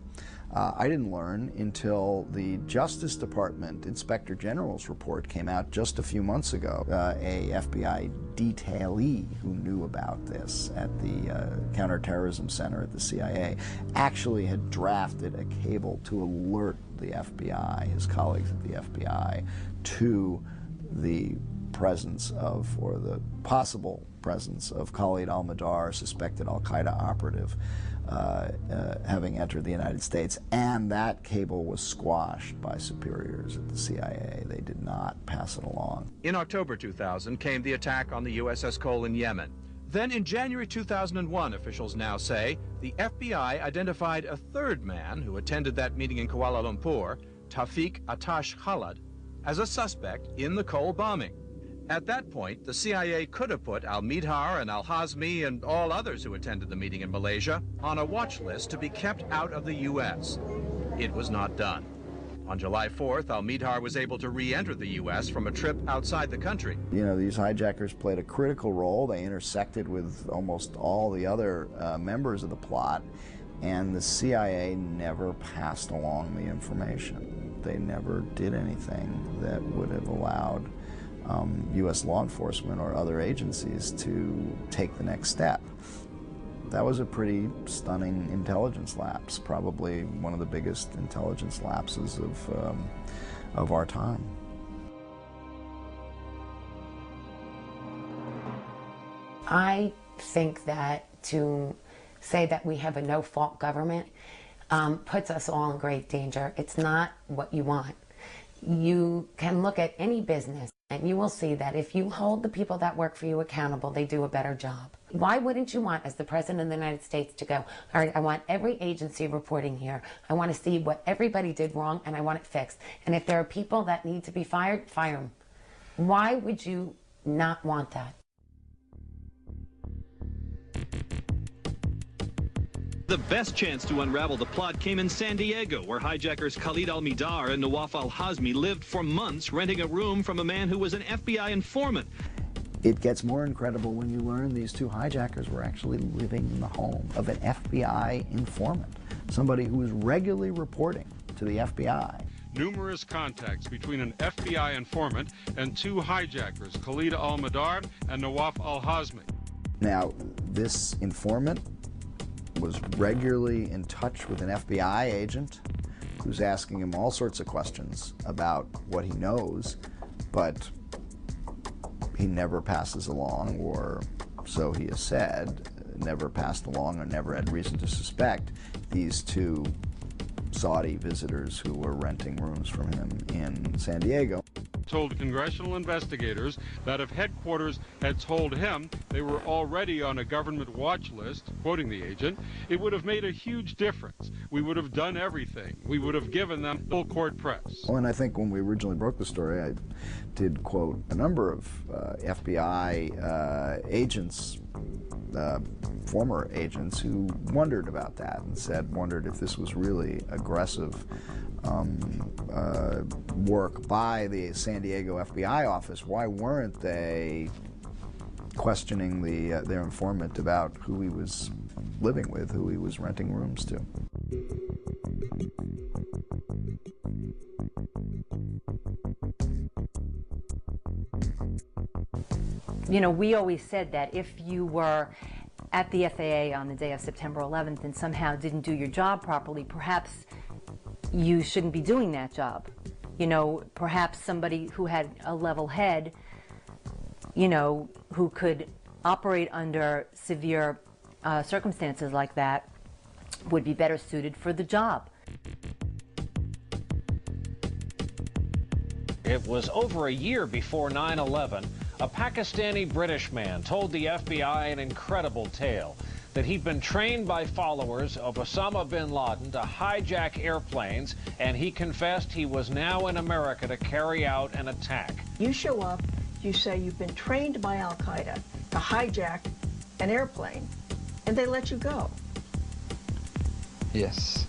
I didn't learn until the Justice Department Inspector General's report came out just a few months ago. A FBI detailee who knew about this at the Counterterrorism Center at the CIA actually had drafted a cable to alert the FBI, his colleagues at the FBI, to the presence of, or the possible presence of, Khalid al-Mihdhar, suspected al-Qaeda operative, having entered the United States, and that cable was squashed by superiors at the CIA. They did not pass it along. In October 2000 came the attack on the USS Cole in Yemen. Then in January 2001, officials now say, the FBI identified a third man who attended that meeting in Kuala Lumpur, Tawfiq Atash Khalid, as a suspect in the Cole bombing. At that point, the CIA could have put al-Mihdhar and al-Hazmi and all others who attended the meeting in Malaysia on a watch list to be kept out of the U.S. It was not done. On July 4th, al-Mihdhar was able to re-enter the U.S. from a trip outside the country. You know, these hijackers played a critical role. They intersected with almost all the other members of the plot, and the CIA never passed along the information. They never did anything that would have allowed U.S. law enforcement or other agencies to take the next step. That was a pretty stunning intelligence lapse, probably one of the biggest intelligence lapses of our time. I think that to say that we have a no-fault government puts us all in great danger. It's not what you want. You can look at any business and you will see that if you hold the people that work for you accountable, they do a better job. Why wouldn't you want, as the President of the United States, to go, all right, I want every agency reporting here. I want to see what everybody did wrong and I want it fixed. And if there are people that need to be fired, fire them. Why would you not want that? The best chance to unravel the plot came in San Diego, where hijackers Khalid al-Mihdhar and Nawaf al-Hazmi lived for months renting a room from a man who was an FBI informant. It gets more incredible when you learn these two hijackers were actually living in the home of an FBI informant, somebody who was regularly reporting to the FBI. Numerous contacts between an FBI informant and two hijackers, Khalid al-Mihdhar and Nawaf al-Hazmi. Now, this informant was regularly in touch with an FBI agent who's asking him all sorts of questions about what he knows, but he never passes along, or so he has said, never passed along or never had reason to suspect these two Saudi visitors who were renting rooms from him in San Diego. Told congressional investigators that if headquarters had told him they were already on a government watch list, quoting the agent, it would have made a huge difference. We would have done everything. We would have given them full court press. Well, and I think when we originally broke the story, I did quote a number of FBI agents, former agents, who wondered about that and wondered if this was really aggressive work by the San Diego FBI office. Why weren't they questioning their informant about who he was living with, who he was renting rooms to? You know, we always said that if you were at the FAA on the day of September 11th and somehow didn't do your job properly, perhaps you shouldn't be doing that job. You know, perhaps somebody who had a level head, you know, who could operate under severe circumstances like that would be better suited for the job. It was over a year before 9/11, a Pakistani-British man told the FBI an incredible tale, that he'd been trained by followers of Osama bin Laden to hijack airplanes, and he confessed he was now in America to carry out an attack. You show up, you say you've been trained by Al-Qaeda to hijack an airplane, and they let you go. Yes.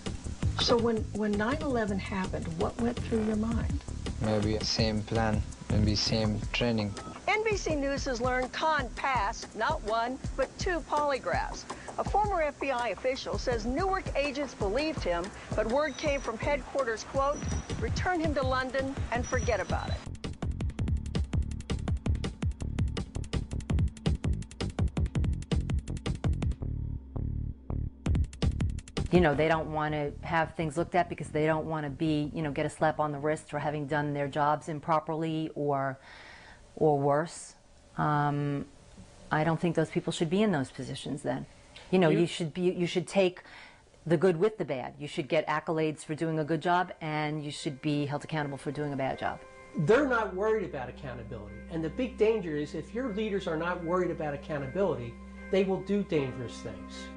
So when 9/11 happened, what went through your mind? Maybe same plan, maybe same training. NBC News has learned Khan passed not one, but two polygraphs. A former FBI official says Newark agents believed him, but word came from headquarters, quote, return him to London and forget about it. You know, they don't want to have things looked at because they don't want to be, you know, get a slap on the wrist for having done their jobs improperly or worse. I don't think those people should be in those positions then. You know, you should take the good with the bad. You should get accolades for doing a good job, and you should be held accountable for doing a bad job. They're not worried about accountability. And the big danger is if your leaders are not worried about accountability, they will do dangerous things.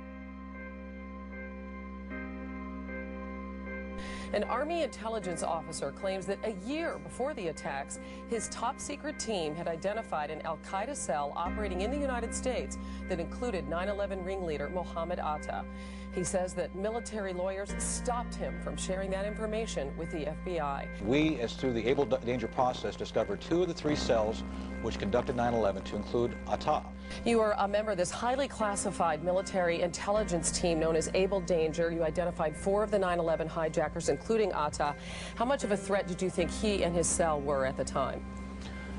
An Army intelligence officer claims that a year before the attacks, his top secret team had identified an al-Qaeda cell operating in the United States that included 9/11 ringleader Mohammed Atta. He says that military lawyers stopped him from sharing that information with the FBI. We, as through the Able Danger process, discovered 2 of the 3 cells which conducted 9/11 to include Atta. You are a member of this highly classified military intelligence team known as Able Danger. You identified 4 of the 9/11 hijackers, including Atta. How much of a threat did you think he and his cell were at the time?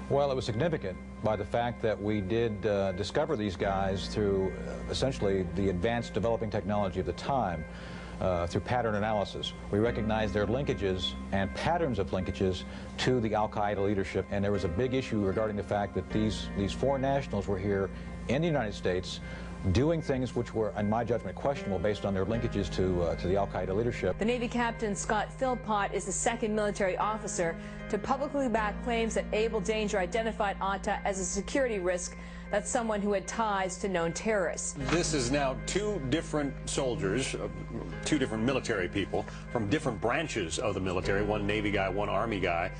Well, it was significant by the fact that we did discover these guys through essentially the advanced developing technology of the time, through pattern analysis. We recognized their linkages and patterns of linkages to the al-Qaeda leadership, and there was a big issue regarding the fact that these foreign nationals were here in the United States doing things which were, in my judgment, questionable based on their linkages to the al-Qaeda leadership. The Navy Captain Scott Philpott is the second military officer to publicly back claims that Abel Danger identified Atta as a security risk. That's someone who had ties to known terrorists. This is now two different soldiers, two different military people from different branches of the military, one Navy guy, one Army guy,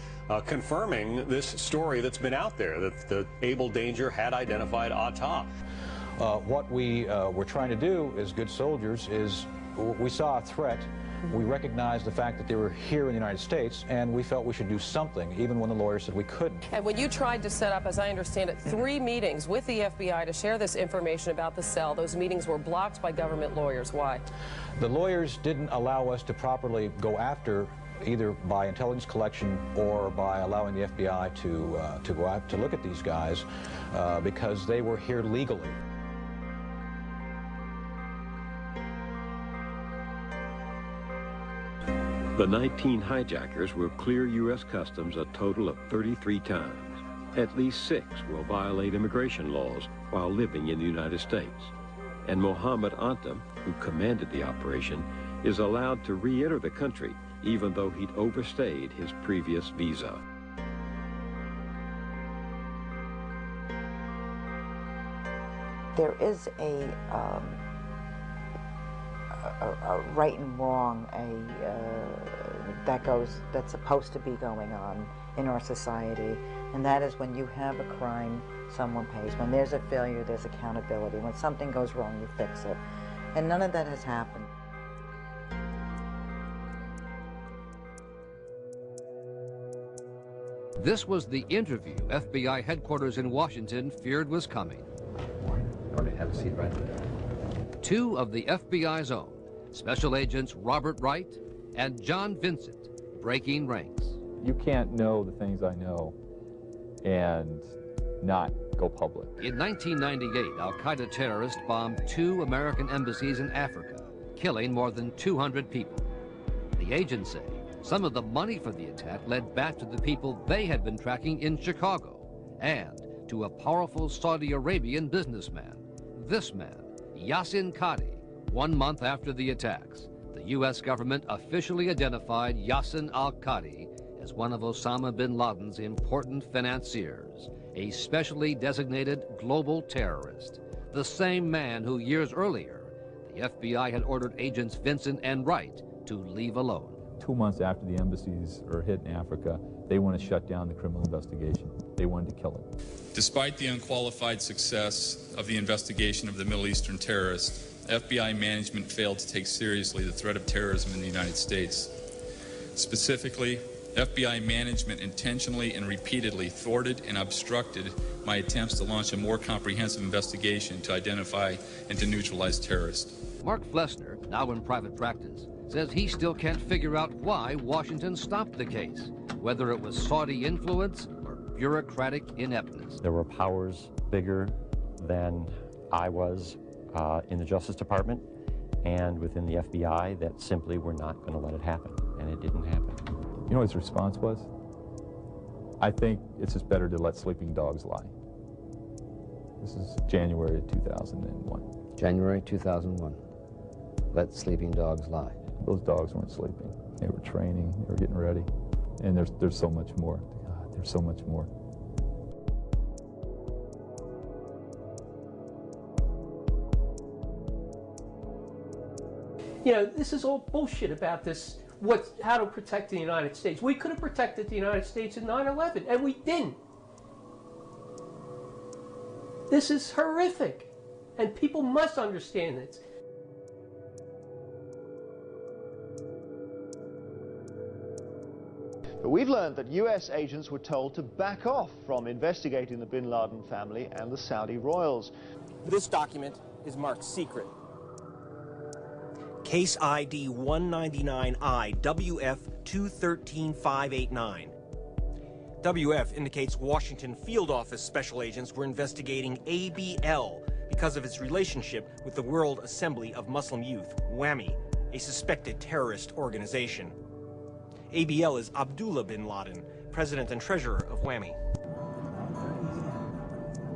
confirming this story that's been out there, that the Abel Danger had identified Atta. What we were trying to do as good soldiers is we saw a threat. We recognized the fact that they were here in the United States, and we felt we should do something, even when the lawyers said we couldn't. And when you tried to set up, as I understand it, 3 meetings with the FBI to share this information about the cell, those meetings were blocked by government lawyers. Why? The lawyers didn't allow us to properly go after, either by intelligence collection or by allowing the FBI to go out to look at these guys because they were here legally. The 19 hijackers will clear U.S. Customs a total of 33 times. At least 6 will violate immigration laws while living in the United States. And Mohammed Atta, who commanded the operation, is allowed to re-enter the country even though he'd overstayed his previous visa. There is a right and wrong that's supposed to be going on in our society, and that is when you have a crime, someone pays. When there's a failure, there's accountability. When something goes wrong, you fix it. And none of that has happened. This was the interview FBI headquarters in Washington feared was coming. Have a seat right there. 2 of the FBI's own, Special Agents Robert Wright and John Vincent, breaking ranks. You can't know the things I know and not go public. In 1998, al-Qaeda terrorists bombed 2 American embassies in Africa, killing more than 200 people. The agents say some of the money for the attack led back to the people they had been tracking in Chicago and to a powerful Saudi Arabian businessman. This man, Yassin Qadi. 1 month after the attacks, the U.S. government officially identified Yassin al-Qadi as one of Osama bin Laden's important financiers, a specially designated global terrorist, the same man who years earlier, the FBI had ordered agents Vincent and Wright to leave alone. 2 months after the embassies are hit in Africa, they want to shut down the criminal investigation. They wanted to kill it. Despite the unqualified success of the investigation of the Middle Eastern terrorists, FBI management failed to take seriously the threat of terrorism in the United States. Specifically, FBI management intentionally and repeatedly thwarted and obstructed my attempts to launch a more comprehensive investigation to identify and to neutralize terrorists. Mark Flessner, now in private practice, says he still can't figure out why Washington stopped the case, whether it was Saudi influence or bureaucratic ineptness. There were powers bigger than I was in the Justice Department and within the FBI that simply were not going to let it happen, and it didn't happen. You know what his response was? I think it's just better to let sleeping dogs lie. This is January of 2001. January 2001. Let sleeping dogs lie. Those dogs weren't sleeping. They were training, they were getting ready. And there's so much more. God, there's so much more. You know, this is all bullshit about this, how to protect the United States. We could have protected the United States in 9/11, and we didn't. This is horrific, and people must understand it. But we've learned that US agents were told to back off from investigating the bin Laden family and the Saudi royals. This document is marked secret. Case ID 199I WF 213589. WF indicates Washington Field Office special agents were investigating ABL because of its relationship with the World Assembly of Muslim Youth, WAMI, a suspected terrorist organization. ABL is Abdullah bin Laden, president and treasurer of WAMI.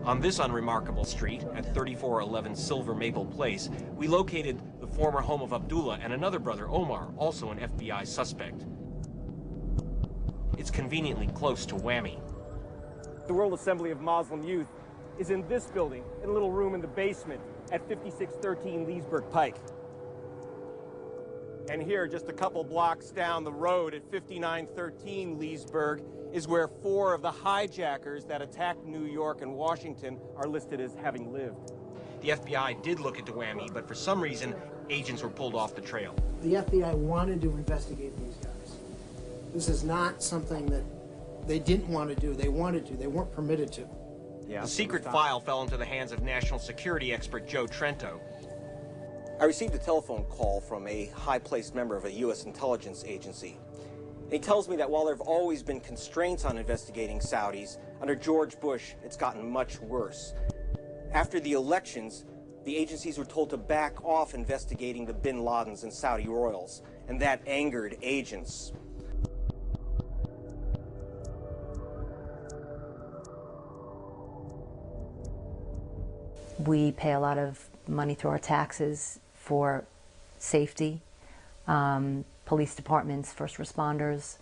On this unremarkable street, at 3411 Silver Maple Place, we located the former home of Abdullah and another brother, Omar, also an FBI suspect. It's conveniently close to Whammy. The World Assembly of Muslim Youth is in this building, in a little room in the basement at 5613 Leesburg Pike. And here, just a couple blocks down the road at 5913 Leesburg, is where 4 of the hijackers that attacked New York and Washington are listed as having lived. The FBI did look into Whammy, but for some reason, agents were pulled off the trail. The FBI wanted to investigate these guys. This is not something that they didn't want to do. They wanted to. They weren't permitted to. Yeah, the secret file fell into the hands of national security expert Joe Trento. I received a telephone call from a high-placed member of a U.S. intelligence agency. He tells me that while there have always been constraints on investigating Saudis, under George Bush, it's gotten much worse. After the elections, the agencies were told to back off investigating the bin Ladens and Saudi royals, and that angered agents. We pay a lot of money through our taxes for safety, police departments, first responders,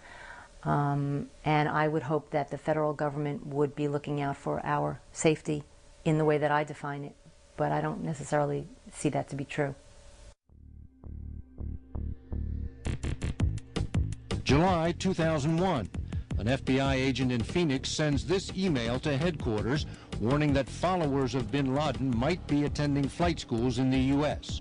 and I would hope that the federal government would be looking out for our safety in the way that I define it, but I don't necessarily see that to be true. July 2001. An FBI agent in Phoenix sends this email to headquarters warning that followers of bin Laden might be attending flight schools in the U.S.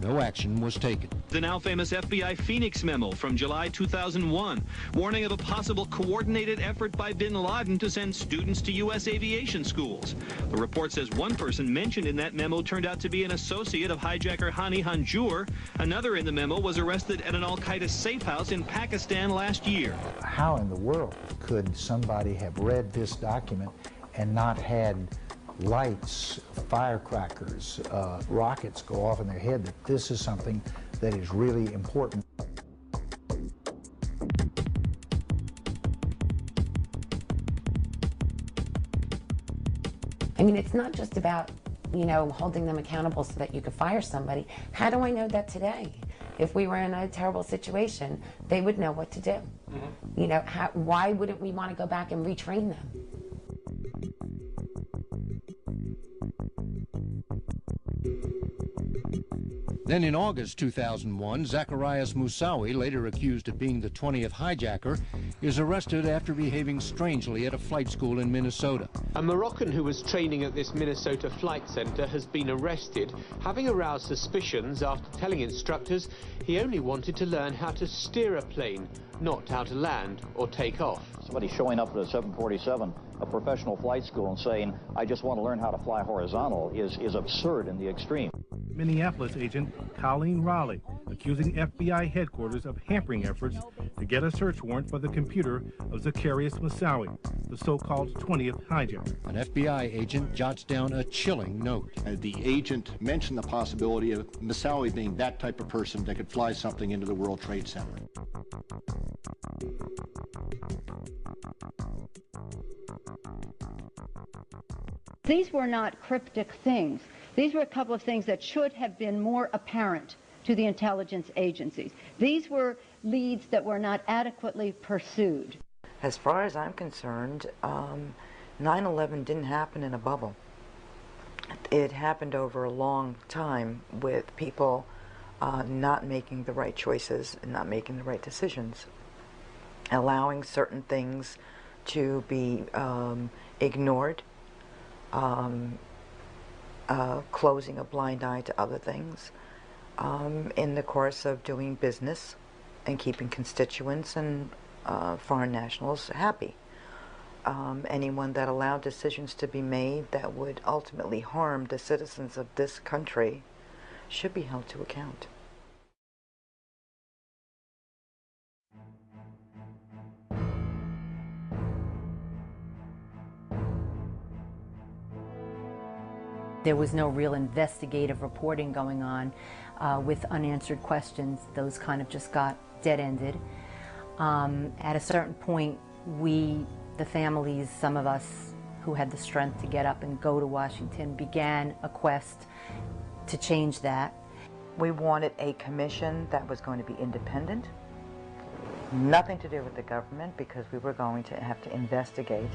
No action was taken. The now famous FBI Phoenix memo from July 2001, warning of a possible coordinated effort by bin Laden to send students to U.S. aviation schools. The report says one person mentioned in that memo turned out to be an associate of hijacker Hani Hanjour. Another in the memo was arrested at an al-Qaeda safe house in Pakistan last year. How in the world could somebody have read this document and not had lights, firecrackers, rockets go off in their head that this is something that is really important? I mean, it's not just about, you know, holding them accountable so that you could fire somebody. How do I know that today? If we were in a terrible situation, they would know what to do. Mm-hmm. You know, why wouldn't we want to go back and retrain them? Then in August 2001, Zacharias Moussaoui, later accused of being the 20th hijacker, is arrested after behaving strangely at a flight school in Minnesota. A Moroccan who was training at this Minnesota flight center has been arrested, having aroused suspicions after telling instructors he only wanted to learn how to steer a plane, not how to land or take off. Somebody showing up at a 747, a professional flight school, and saying, I just want to learn how to fly horizontal is absurd in the extreme. Minneapolis agent Colleen Raleigh accusing FBI headquarters of hampering efforts to get a search warrant for the computer of Zacharias Moussaoui, the so-called 20th hijacker. An FBI agent jots down a chilling note. The agent mentioned the possibility of Moussaoui being that type of person that could fly something into the World Trade Center. These were not cryptic things. These were a couple of things that should have been more apparent to the intelligence agencies. These were leads that were not adequately pursued. As far as I'm concerned, 9/11 didn't happen in a bubble. It happened over a long time with people not making the right choices and not making the right decisions, allowing certain things to be ignored, closing a blind eye to other things in the course of doing business and keeping constituents and foreign nationals happy. Anyone that allowed decisions to be made that would ultimately harm the citizens of this country should be held to account. There was no real investigative reporting going on with unanswered questions. Those kind of just got dead-ended. At a certain point, we, the families, some of us who had the strength to get up and go to Washington, began a quest to change that. We wanted a commission that was going to be independent, nothing to do with the government, because we were going to have to investigate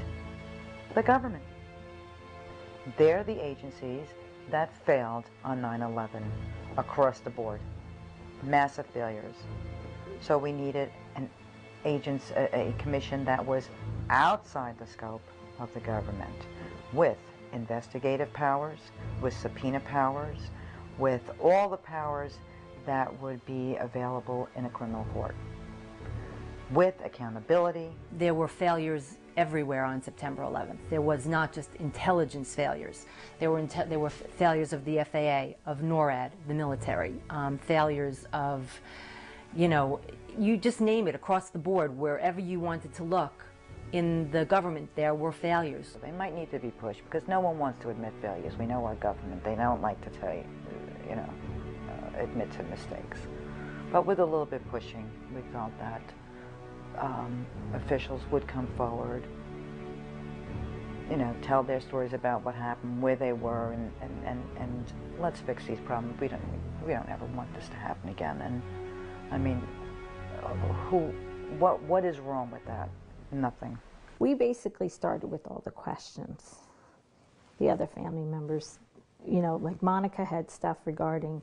the government. They're the agencies that failed on 9/11 across the board. Massive failures. So we needed a commission that was outside the scope of the government, with investigative powers, with subpoena powers, with all the powers that would be available in a criminal court, with accountability. There were failures everywhere on September 11th. There was not just intelligence failures. There were failures of the FAA, of NORAD, the military, failures of, you know, you just name it across the board. Wherever you wanted to look in the government, there were failures. They might need to be pushed, because no one wants to admit failures. We know our government. They don't like to tell you, admit to mistakes. But with a little bit pushing, we felt that officials would come forward, tell their stories about what happened, where they were, and let's fix these problems. We don't ever want this to happen again. And I mean, what is wrong with that? Nothing. We basically started with all the questions. The other family members, like Monica had stuff regarding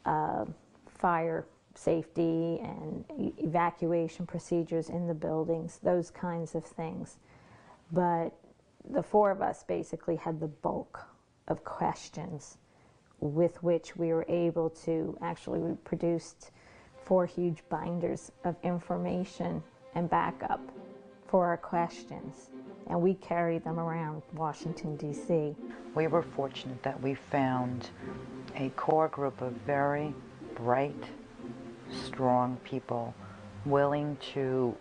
fire safety and evacuation procedures in the buildings, those kinds of things. But the four of us basically had the bulk of questions with which we were able to, actually we produced 4 huge binders of information and backup for our questions, and we carried them around Washington, D.C. We were fortunate that we found a core group of very bright, strong people willing to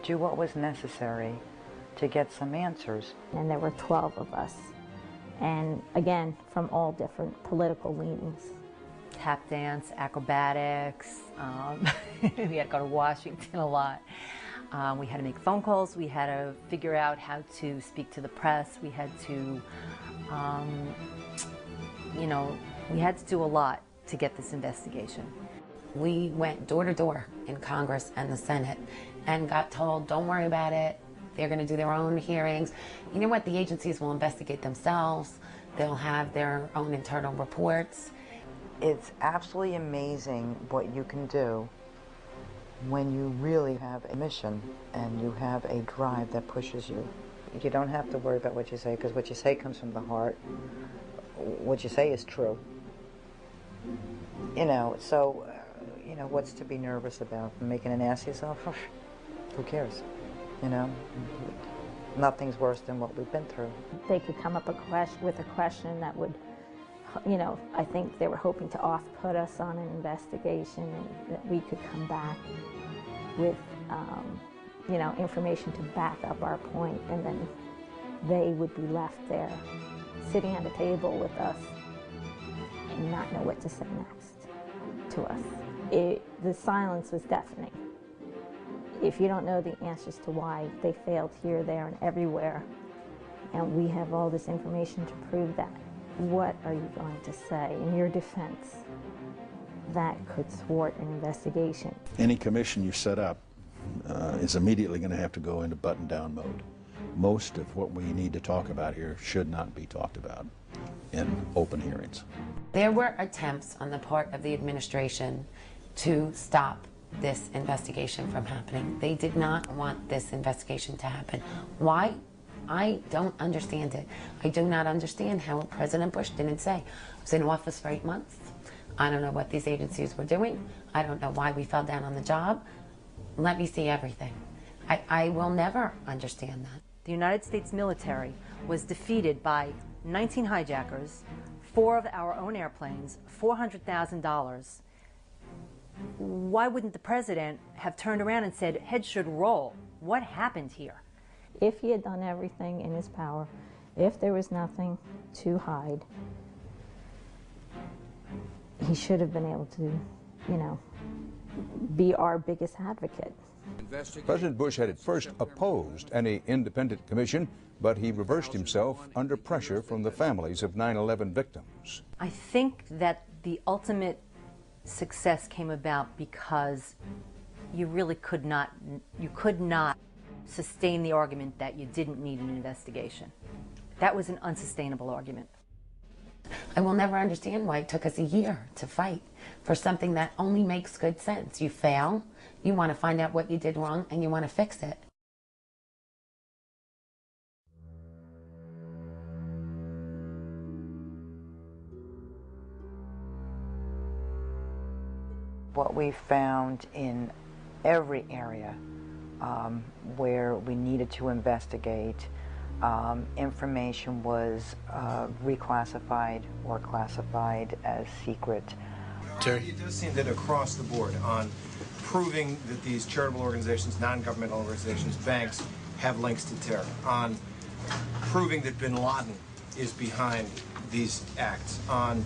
do what was necessary to get some answers. And there were 12 of us, and again, from all different political leanings. Tap dance, acrobatics, we had to go to Washington a lot. We had to make phone calls, we had to figure out how to speak to the press, we had to, we had to do a lot to get this investigation. We went door to door in Congress and the Senate and got told, don't worry about it, they're going to do their own hearings. You know what, the agencies will investigate themselves, they'll have their own internal reports. It's absolutely amazing what you can do when you really have a mission and you have a drive that pushes you. You don't have to worry about what you say, because what you say comes from the heart. What you say is true. So, what's to be nervous about? Making an ass of yourself? Who cares? Nothing's worse than what we've been through. They could come up with a question that would, I think they were hoping to off-put us on an investigation, and that we could come back with, information to back up our point, and then they would be left there sitting at a table with us and not know what to say next to us. The silence was deafening. If you don't know the answers to why they failed here, there, and everywhere, and we have all this information to prove that, what are you going to say in your defense that could thwart an investigation? Any commission you set up is immediately going to have to go into button-down mode. Most of what we need to talk about here should not be talked about in open hearings. There were attempts on the part of the administration to stop this investigation from happening. They did not want this investigation to happen. Why? I don't understand it. I do not understand how President Bush didn't say, I was in office for 8 months. I don't know what these agencies were doing. I don't know why we fell down on the job. Let me see everything. I will never understand that. The United States military was defeated by 19 hijackers, 4 of our own airplanes, $400,000. Why wouldn't the president have turned around and said, heads should roll? What happened here? If he had done everything in his power, if there was nothing to hide, he should have been able to, be our biggest advocate. President Bush had at first opposed any independent commission, but he reversed himself under pressure from the families of 9/11 victims. I think that the ultimate success came about because you really could not sustain the argument that you didn't need an investigation. That was an unsustainable argument. I will never understand why it took us a year to fight for something that only makes good sense. You fail, you want to find out what you did wrong, and you want to fix it. What we found in every area where we needed to investigate, information was reclassified or classified as secret. Terry? It does seem that across the board on proving that these charitable organizations, non-governmental organizations, banks have links to terror, on proving that bin Laden is behind these acts, on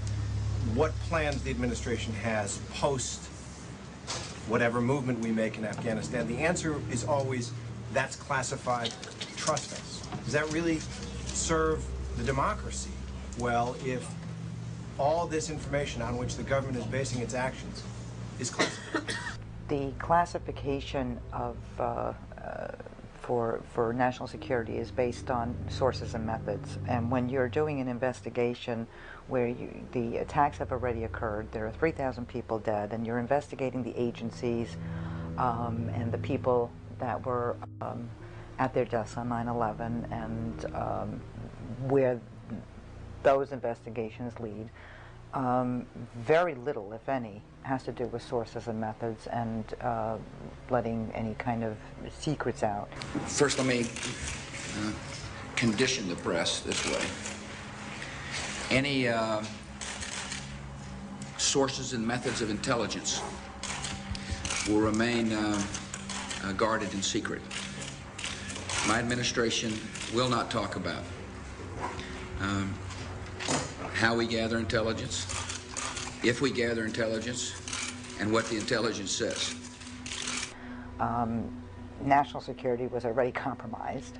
what plans the administration has post whatever movement we make in Afghanistan, the answer is always, that's classified, trust us. Does that really serve the democracy well if all this information on which the government is basing its actions is classified? The classification of for national security is based on sources and methods, and when you're doing an investigation where the attacks have already occurred, there are 3,000 people dead, and you're investigating the agencies and the people that were at their deaths on 9/11 and where those investigations lead, very little, if any, has to do with sources and methods and letting any kind of secrets out. First, let me condition the press this way. Any sources and methods of intelligence will remain guarded in secret. My administration will not talk about how we gather intelligence, if we gather intelligence, and what the intelligence says. National security was already compromised.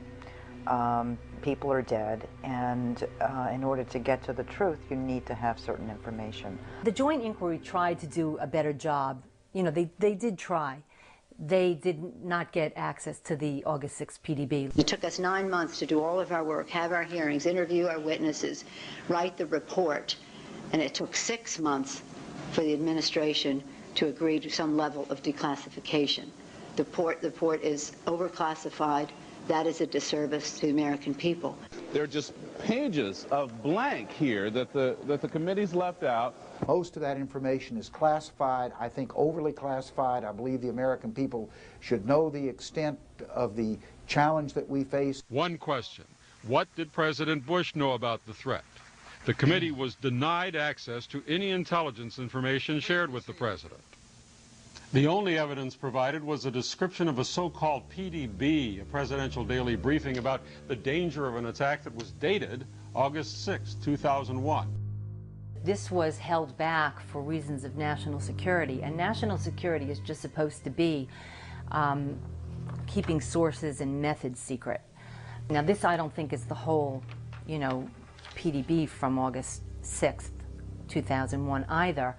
People are dead, and in order to get to the truth, you need to have certain information. The joint inquiry tried to do a better job. You know, they did try. They did not get access to the August 6th PDB. It took us 9 months to do all of our work, have our hearings, interview our witnesses, write the report, and it took 6 months for the administration to agree to some level of declassification. The report is overclassified. That is a disservice to the American people. There are just pages of blank here that the committee's left out. Most of that information is classified, I think overly classified. I believe the American people should know the extent of the challenge that we face. One question: what did President Bush know about the threat? The committee was denied access to any intelligence information shared with the president. The only evidence provided was a description of a so-called PDB, a presidential daily briefing about the danger of an attack that was dated August 6, 2001. This was held back for reasons of national security, and national security is just supposed to be keeping sources and methods secret. Now, this I don't think is the whole, you know, PDB from August 6th, 2001 either,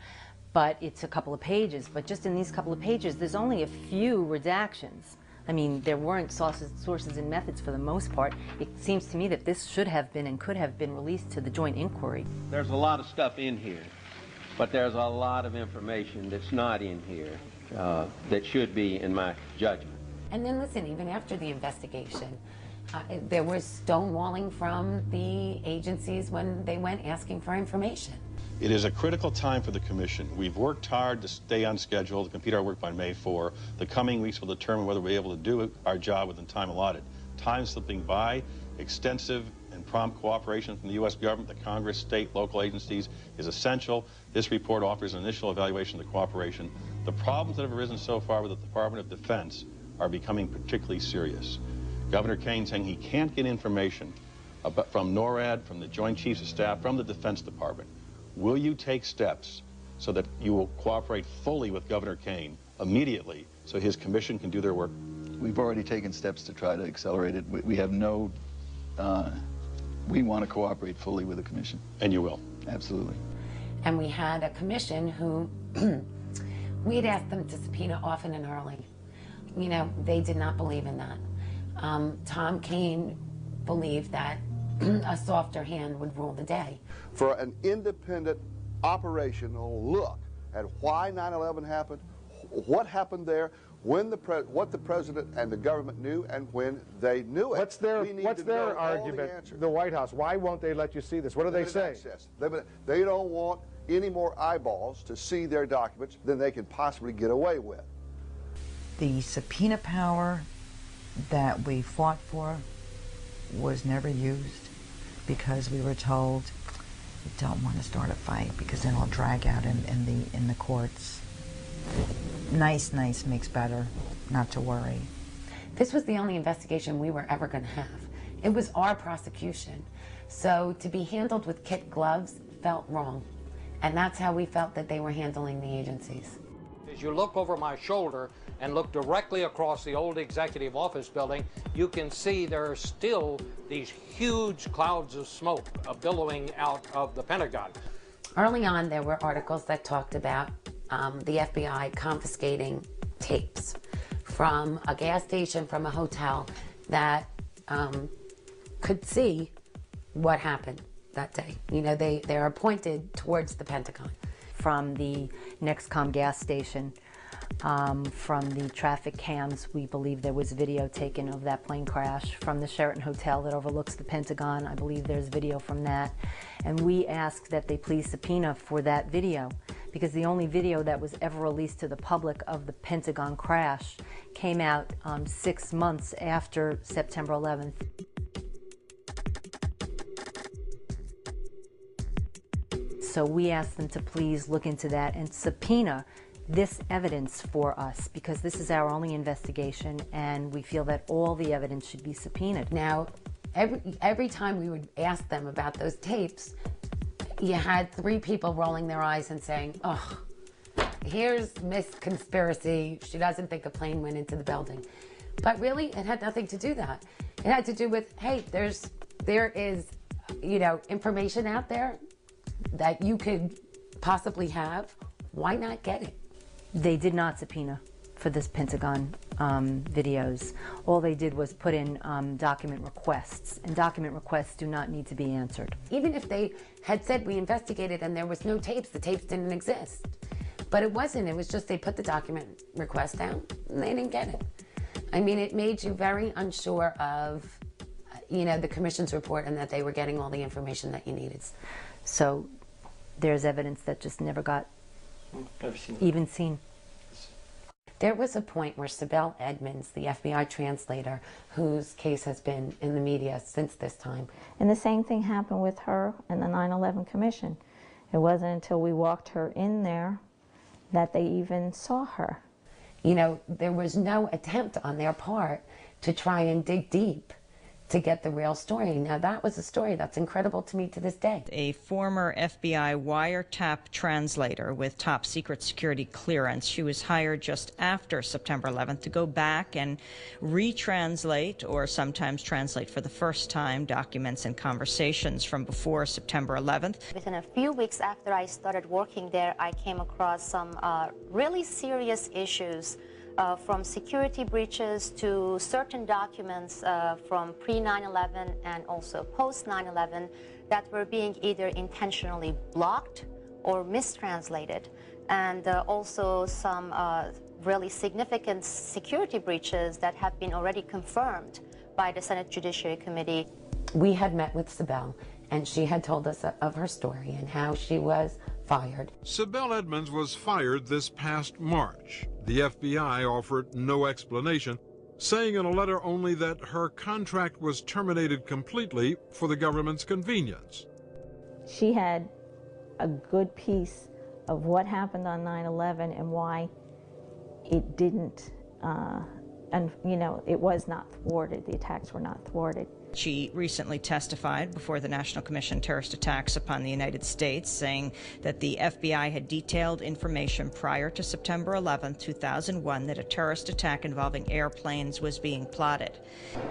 but it's a couple of pages. But just in these couple of pages, there's only a few redactions. I mean, there weren't sources and methods for the most part. It seems to me that this should have been and could have been released to the joint inquiry. There's a lot of stuff in here, but there's a lot of information that's not in here that should be, in my judgment. And then listen, even after the investigation, there was stonewalling from the agencies when they went asking for information. It is a critical time for the Commission. We've worked hard to stay on schedule, to complete our work by May 4. The coming weeks will determine whether we're able to do our job within time allotted. Time slipping by, extensive and prompt cooperation from the U.S. government, the Congress, state, local agencies is essential. This report offers an initial evaluation of the cooperation. The problems that have arisen so far with the Department of Defense are becoming particularly serious. Governor Kane saying he can't get information from NORAD, from the Joint Chiefs of Staff, from the Defense Department. Will you take steps so that you will cooperate fully with Governor Kane immediately so his commission can do their work? We've already taken steps to try to accelerate it. We have no, we want to cooperate fully with the commission. And you will? Absolutely. And we had a commission who, we had asked them to subpoena often and early. You know, they did not believe in that. Tom Kane believed that a softer hand would rule the day. For an independent operational look at why 9/11 happened, what happened there, when what the president and the government knew, and when they knew it. What's their argument? The White House. Why won't they let you see this? What do they say? Access. They don't want any more eyeballs to see their documents than they can possibly get away with. The subpoena power that we fought for was never used because we were told we don't want to start a fight because then it'll drag out in the courts. Nice makes better, not to worry. This was the only investigation we were ever going to have. It was our prosecution. So to be handled with kid gloves felt wrong. And that's how we felt that they were handling the agencies. As you look over my shoulder and look directly across the old executive office building, you can see there are still these huge clouds of smoke billowing out of the Pentagon. Early on, there were articles that talked about the FBI confiscating tapes from a gas station, from a hotel that could see what happened that day. You know, they're pointed towards the Pentagon. From the Nexcom gas station, from the traffic cams, we believe there was video taken of that plane crash. From the Sheraton Hotel that overlooks the Pentagon, I believe there's video from that. And we asked that they please subpoena for that video, because the only video that was ever released to the public of the Pentagon crash came out 6 months after September 11th. So we asked them to please look into that and subpoena this evidence for us, because this is our only investigation and we feel that all the evidence should be subpoenaed. Now, every time we would ask them about those tapes, you had 3 people rolling their eyes and saying, oh, here's Miss Conspiracy. She doesn't think a plane went into the building. But really, it had nothing to do with that. It had to do with, hey, there is, you know, information out there that you could possibly have. Why not get it? They did not subpoena for this Pentagon videos. All they did was put in document requests, and document requests do not need to be answered. Even if they had said we investigated and there was no tapes, the tapes didn't exist. But it wasn't. It was just they put the document request down and they didn't get it. I mean, it made you very unsure of, you know, the commission's report and that they were getting all the information that you needed. So there's evidence that just never got even seen. There was a point where Sibel Edmonds, the FBI translator, whose case has been in the media since this time. And the same thing happened with her and the 9/11 Commission. It wasn't until we walked her in there that they even saw her. You know, there was no attempt on their part to try and dig deep to get the real story. Now, that was a story that's incredible to me to this day. A former FBI wiretap translator with top secret security clearance. She was hired just after September 11th to go back and retranslate, or sometimes translate for the first time, documents and conversations from before September 11th. Within a few weeks after I started working there, I came across some really serious issues, from security breaches to certain documents from pre-9/11 and also post-9/11 that were being either intentionally blocked or mistranslated, and also some really significant security breaches that have been already confirmed by the Senate Judiciary Committee. We had met with Sibel, and she had told us of her story and how she was fired. Sibel Edmonds was fired this past March. The FBI offered no explanation, saying in a letter only that her contract was terminated completely for the government's convenience. She had a good piece of what happened on 9/11 and why it didn't, and you know, it was not thwarted. The attacks were not thwarted. She recently testified before the National Commission on Terrorist Attacks upon the United States, saying that the FBI had detailed information prior to September 11, 2001, that a terrorist attack involving airplanes was being plotted.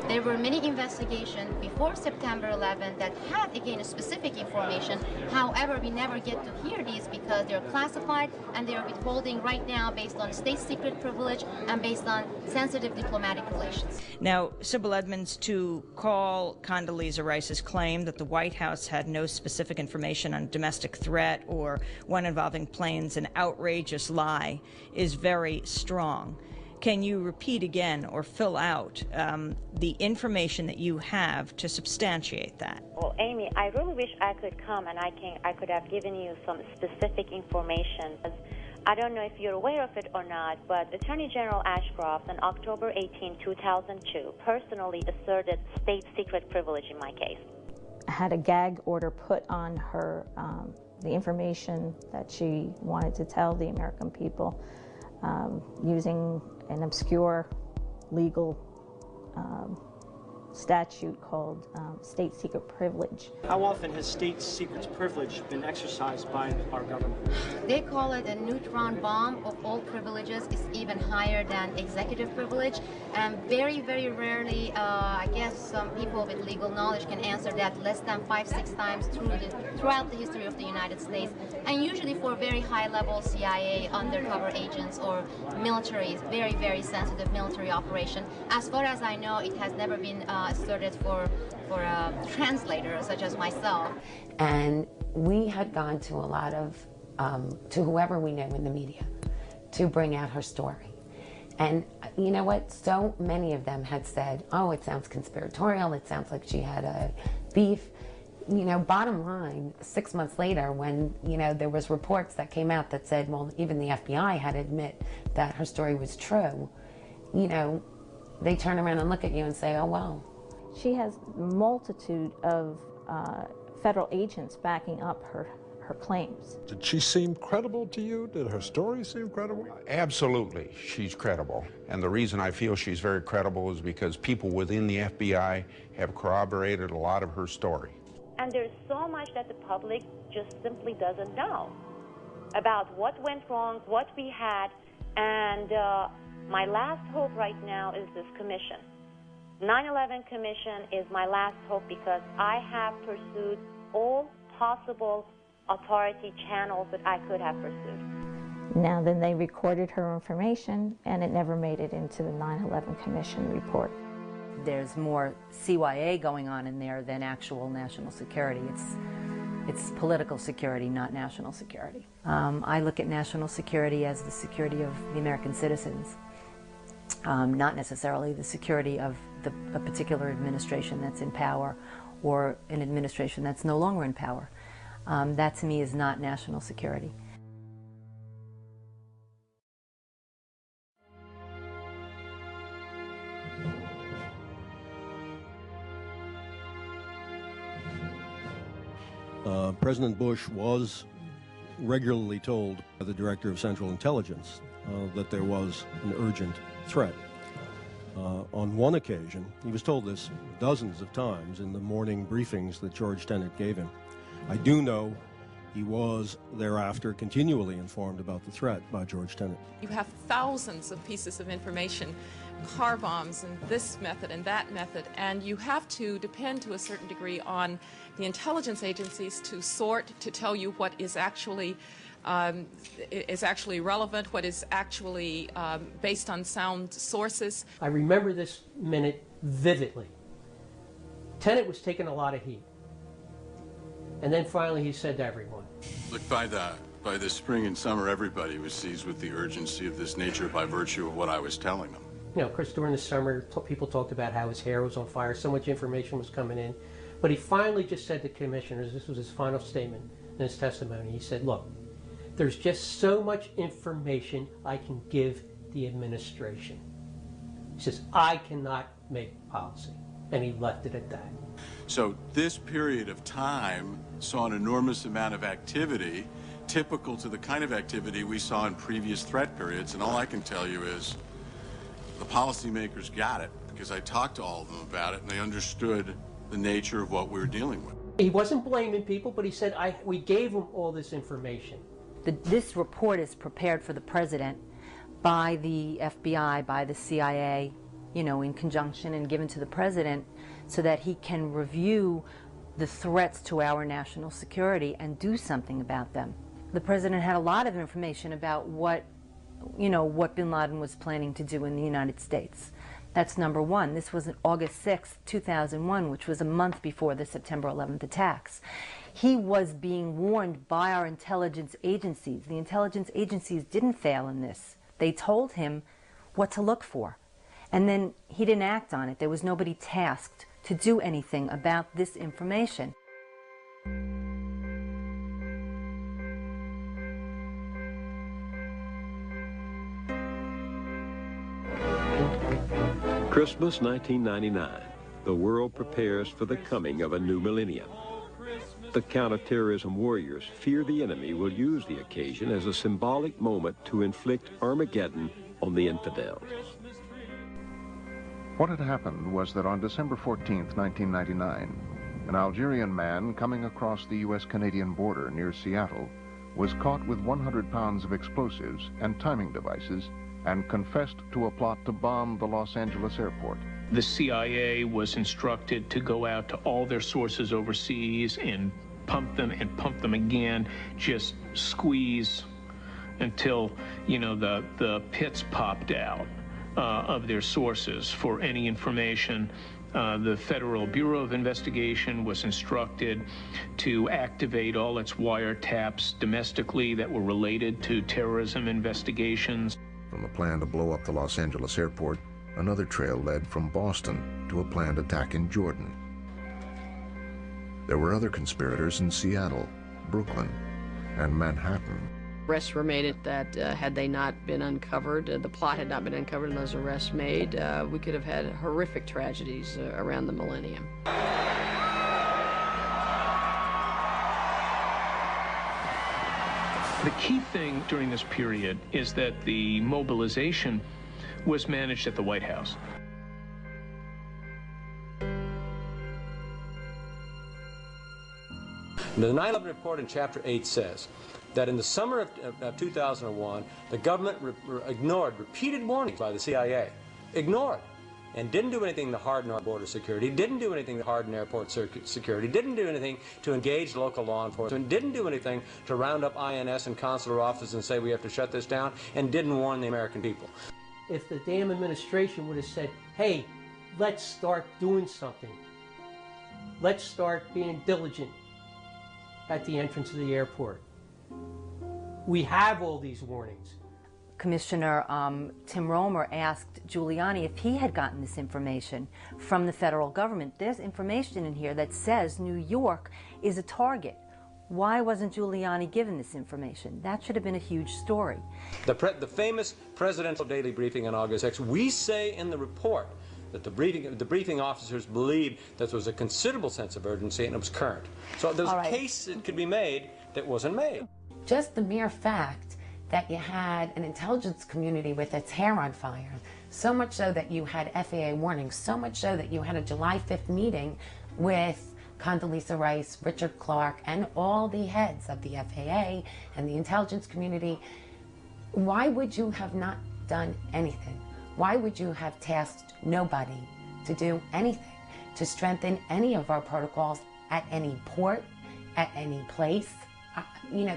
There were many investigations before September 11 that had, again, specific information. However, we never get to hear these because they're classified and they're withholding right now based on state secret privilege and based on sensitive diplomatic relations. Now, Sybil Edmonds, to call Condoleezza Rice's claim that the White House had no specific information on domestic threat or one involving planes an outrageous lie is very strong. Can you repeat again or fill out the information that you have to substantiate that? Well, Amy, I really wish I could come and I could have given you some specific information. I don't know if you're aware of it or not, but Attorney General Ashcroft on October 18, 2002, personally asserted state secret privilege in my case. I had a gag order put on her, the information that she wanted to tell the American people, using an obscure legal statute called state secret privilege. How often has state secrets privilege been exercised by our government? They call it a neutron bomb of all privileges. It's even higher than executive privilege. And very, very rarely, I guess some people with legal knowledge can answer that, less than 5-6 times throughout the history of the United States. And usually for very high-level CIA undercover agents or military, very, very sensitive military operation. As far as I know, it has never been asserted for a translator such as myself. And we had gone to a lot of, to whoever we know in the media to bring out her story. And you know what? So many of them had said, oh, it sounds conspiratorial, it sounds like she had a beef. You know, bottom line, 6 months later when, you know, there was reports that came out that said, well, even the FBI had to admit that her story was true, you know, they turn around and look at you and say, oh, well. She has a multitude of federal agents backing up her claims. Did she seem credible to you? Did her story seem credible? Absolutely, she's credible. And the reason I feel she's very credible is because people within the FBI have corroborated a lot of her story. And there's so much that the public just simply doesn't know about what went wrong, what we had, and my last hope right now is this commission. 9/11 Commission is my last hope because I have pursued all possible authority channels that I could have pursued. Now then they recorded her information and it never made it into the 9/11 Commission report. There's more CYA going on in there than actual national security. It's political security, not national security. I look at national security as the security of the American citizens, not necessarily the security of a particular administration that's in power or an administration that's no longer in power. That to me is not national security. President Bush was regularly told by the Director of Central Intelligence that there was an urgent threat. On one occasion, he was told this dozens of times in the morning briefings that George Tenet gave him. I do know he was thereafter continually informed about the threat by George Tenet. You have thousands of pieces of information, car bombs and this method and that method, and you have to depend to a certain degree on the intelligence agencies to sort, to tell you what is actually relevant, what is actually based on sound sources. I remember this minute vividly. Tenet was taking a lot of heat. And then finally he said to everyone. Look, by the spring and summer, everybody was seized with the urgency of this nature by virtue of what I was telling them. You know, of course, during the summer, people talked about how his hair was on fire, so much information was coming in. But he finally just said to commissioners, this was his final statement in his testimony, he said, look, there's just so much information I can give the administration. He says, I cannot make policy. And he left it at that. So this period of time saw an enormous amount of activity, typical to the kind of activity we saw in previous threat periods. And all I can tell you is the policymakers got it, because I talked to all of them about it, and they understood the nature of what we're dealing with. He wasn't blaming people, but he said, we gave him all this information. This report is prepared for the president by the FBI, by the CIA, you know, in conjunction, and given to the president so that he can review the threats to our national security and do something about them. The president had a lot of information about what bin Laden was planning to do in the United States. That's number one. This was August 6, 2001, which was a month before the September 11th attacks. He was being warned by our intelligence agencies. The intelligence agencies didn't fail in this. They told him what to look for. And then he didn't act on it. There was nobody tasked to do anything about this information. Christmas 1999. The world prepares for the coming of a new millennium. The counterterrorism warriors fear the enemy will use the occasion as a symbolic moment to inflict Armageddon on the infidels. What had happened was that on December 14th, 1999, an Algerian man coming across the U.S.-Canadian border near Seattle was caught with 100 pounds of explosives and timing devices and confessed to a plot to bomb the Los Angeles airport. The CIA was instructed to go out to all their sources overseas and pump them again, just squeeze until, you know, the pits popped out of their sources for any information. The Federal Bureau of Investigation was instructed to activate all its wiretaps domestically that were related to terrorism investigations. From the plan to blow up the Los Angeles airport, another trail led from Boston to a planned attack in Jordan. There were other conspirators in Seattle, Brooklyn, and Manhattan. Arrests were made that had they not been uncovered, the plot had not been uncovered and those arrests made, we could have had horrific tragedies around the millennium. The key thing during this period is that the mobilization was managed at the White House. The 9/11 report in Chapter 8 says that in the summer of 2001, the government ignored repeated warnings by the CIA, ignored, and didn't do anything to harden our border security, didn't do anything to harden airport security, didn't do anything to engage local law enforcement, didn't do anything to round up INS and consular offices and say we have to shut this down, and didn't warn the American people. If the damn administration would have said, hey, let's start doing something. Let's start being diligent at the entrance of the airport. We have all these warnings. Commissioner Tim Romer asked Giuliani if he had gotten this information from the federal government. There's information in here that says New York is a target. Why wasn't Giuliani given this information? That should have been a huge story. The famous presidential daily briefing on August 6th, we say in the report that the briefing officers believed that there was a considerable sense of urgency and it was current. So there's a case that could be made that wasn't made. Just the mere fact that you had an intelligence community with its hair on fire, so much so that you had FAA warnings, so much so that you had a July 5th meeting with Condoleezza Rice, Richard Clark, and all the heads of the FAA and the intelligence community. Why would you have not done anything? Why would you have tasked nobody to do anything, to strengthen any of our protocols at any port, at any place? You know,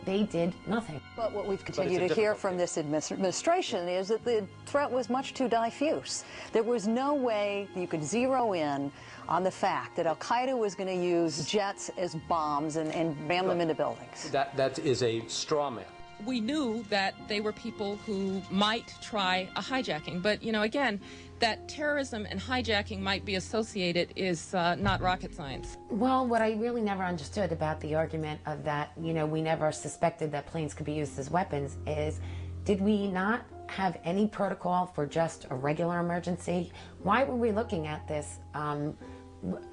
they did nothing. But what we've continued to hear from this administration is that the threat was much too diffuse. There was no way you could zero in on the fact that Al-Qaeda was going to use jets as bombs and ram them into buildings. That is a straw man. We knew that they were people who might try a hijacking, but, you know, again, that terrorism and hijacking might be associated is not rocket science. Well, what I really never understood about the argument of that, you know, we never suspected that planes could be used as weapons is, did we not have any protocol for just a regular emergency? Why were we looking at this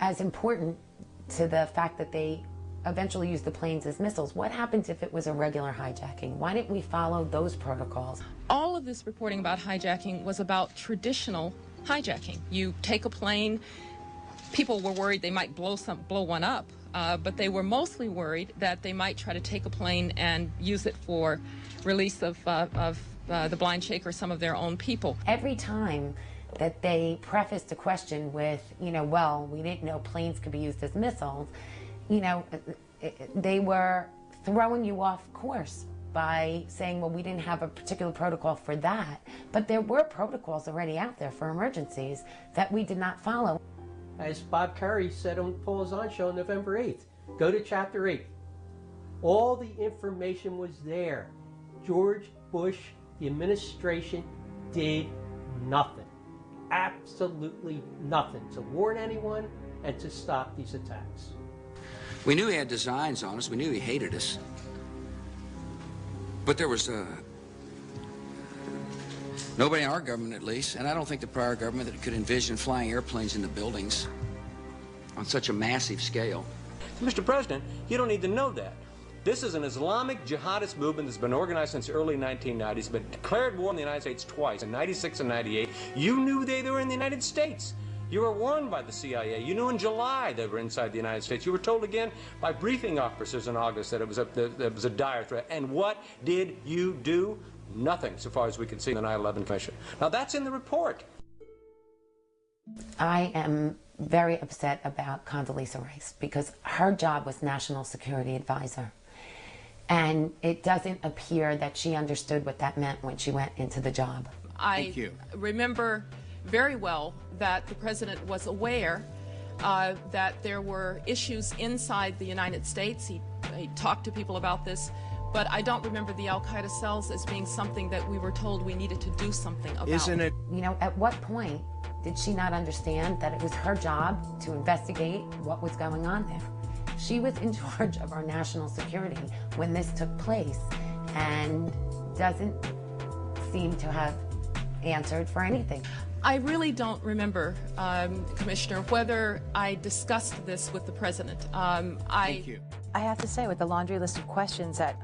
as important to the fact that they eventually use the planes as missiles? What happens if it was a regular hijacking? Why didn't we follow those protocols? All of this reporting about hijacking was about traditional hijacking. You take a plane, people were worried they might blow one up, but they were mostly worried that they might try to take a plane and use it for release of the blind sheikh or some of their own people. Every time that they prefaced a question with, well, we didn't know planes could be used as missiles, they were throwing you off course by saying, well, we didn't have a particular protocol for that. But there were protocols already out there for emergencies that we did not follow. As Bob Curry said on Paul Zahn show on November 8th, go to Chapter 8. All the information was there. George Bush, the administration, did nothing. Absolutely nothing to warn anyone and to stop these attacks. We knew he had designs on us. We knew he hated us. But there was nobody in our government, at least, and I don't think the prior government, that could envision flying airplanes into buildings on such a massive scale. Mr. President, you don't need to know that. This is an Islamic jihadist movement that's been organized since the early 1990s, but declared war on the United States twice, in 96 and 98. You knew they were in the United States. You were warned by the CIA. You knew in July they were inside the United States. You were told again by briefing officers in August that it was a dire threat. And what did you do? Nothing, so far as we can see in the 9/11 Commission. Now, that's in the report. I am very upset about Condoleezza Rice because her job was National Security Advisor. And it doesn't appear that she understood what that meant when she went into the job. I remember very well that the president was aware that there were issues inside the United States. He talked to people about this, but I don't remember the Al-Qaeda cells as being something that we were told we needed to do something about. Isn't it? At what point did she not understand that it was her job to investigate what was going on there? She was in charge of our national security when this took place and doesn't seem to have answered for anything. I really don't remember, Commissioner, whether I discussed this with the president. Thank you. I have to say, with the laundry list of questions that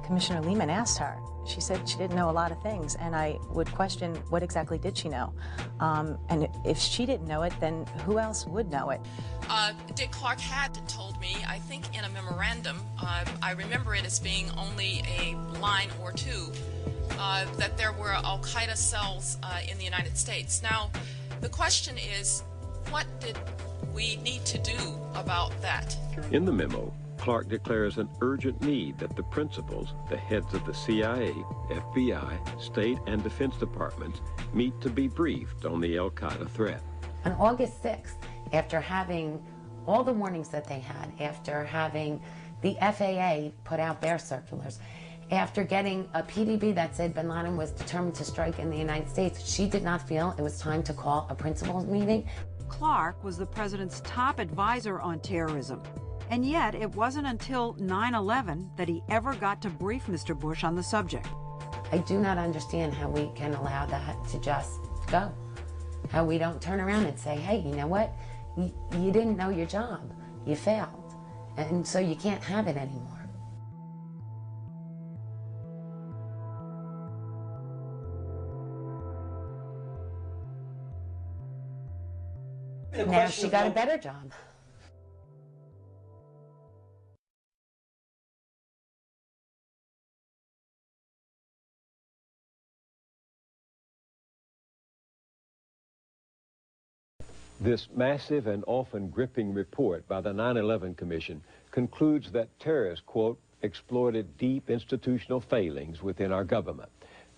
Commissioner Lehman asked her, she said she didn't know a lot of things, and I would question what exactly did she know. And if she didn't know it, then who else would know it? Dick Clark had told me, I think in a memorandum, I remember it as being only a line or two, that there were Al-Qaeda cells in the United States. Now, the question is, what did we need to do about that? In the memo, Clark declares an urgent need that the principals, the heads of the CIA, FBI, State, and Defense Departments meet to be briefed on the Al-Qaeda threat. On August 6th, after having all the warnings that they had, after having the FAA put out their circulars, after getting a PDB that said bin Laden was determined to strike in the United States, she did not feel it was time to call a principals meeting. Clark was the president's top advisor on terrorism. And yet, it wasn't until 9/11 that he ever got to brief Mr. Bush on the subject. I do not understand how we can allow that to just go. How we don't turn around and say, hey, you know what? You didn't know your job. You failed. And so you can't have it anymore. Now she got a better job. This massive and often gripping report by the 9/11 Commission concludes that terrorists, quote, exploited deep institutional failings within our government.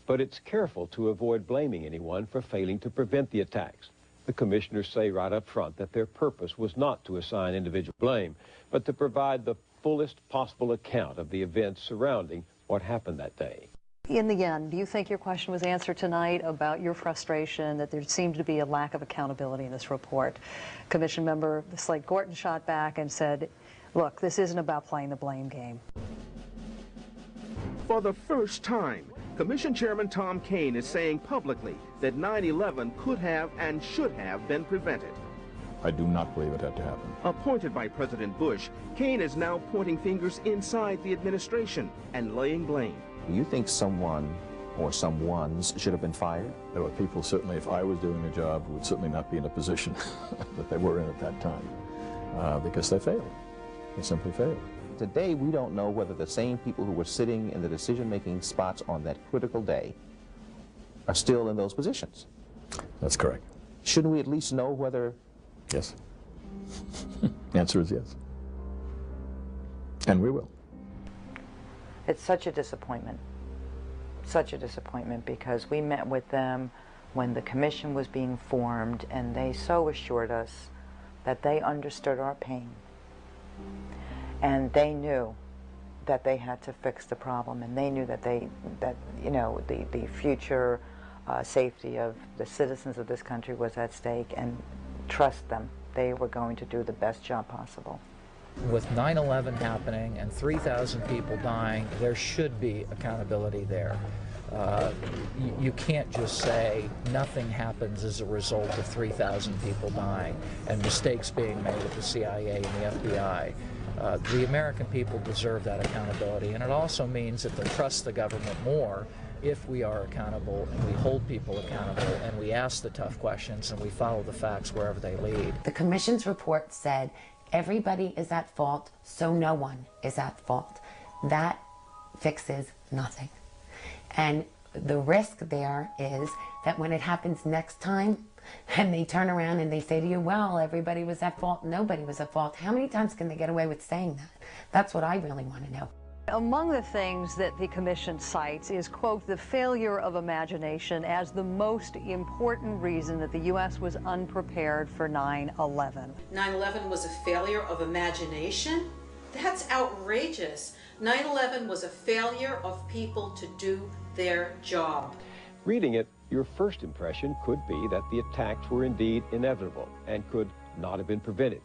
But it's careful to avoid blaming anyone for failing to prevent the attacks. The commissioners say right up front that their purpose was not to assign individual blame, but to provide the fullest possible account of the events surrounding what happened that day. In the end, do you think your question was answered tonight about your frustration that there seemed to be a lack of accountability in this report? Commission member Slate Gorton shot back and said, look, this isn't about playing the blame game. For the first time, Commission Chairman Tom Kean is saying publicly that 9/11 could have and should have been prevented. I do not believe it had to happen. Appointed by President Bush, Kean is now pointing fingers inside the administration and laying blame. Do you think someone or someone's should have been fired? There were people, certainly, if I was doing the job, would certainly not be in a position that they were in at that time, because they failed. They simply failed. Today, we don't know whether the same people who were sitting in the decision-making spots on that critical day are still in those positions. That's correct. Shouldn't we at least know whether... Yes. The answer is yes. And we will. It's such a disappointment. Such a disappointment, because we met with them when the commission was being formed, and they so assured us that they understood our pain. And they knew that they had to fix the problem, and they knew that the future safety of the citizens of this country was at stake, and trust them, they were going to do the best job possible. With 9/11 happening and 3,000 people dying, there should be accountability there. You can't just say nothing happens as a result of 3,000 people dying and mistakes being made at the CIA and the FBI. The American people deserve that accountability, and it also means that they'll trust the government more if we are accountable and we hold people accountable and we ask the tough questions and we follow the facts wherever they lead. The commission's report said everybody is at fault, so no one is at fault. That fixes nothing. And the risk there is that when it happens next time and they turn around and they say to you, well, everybody was at fault, nobody was at fault, how many times can they get away with saying that? That's what I really want to know. Among the things that the commission cites is, quote, the failure of imagination as the most important reason that the U.S. was unprepared for 9/11. 9/11 was a failure of imagination? That's outrageous. 9/11 was a failure of people to do their job. Reading it, your first impression could be that the attacks were indeed inevitable and could not have been prevented.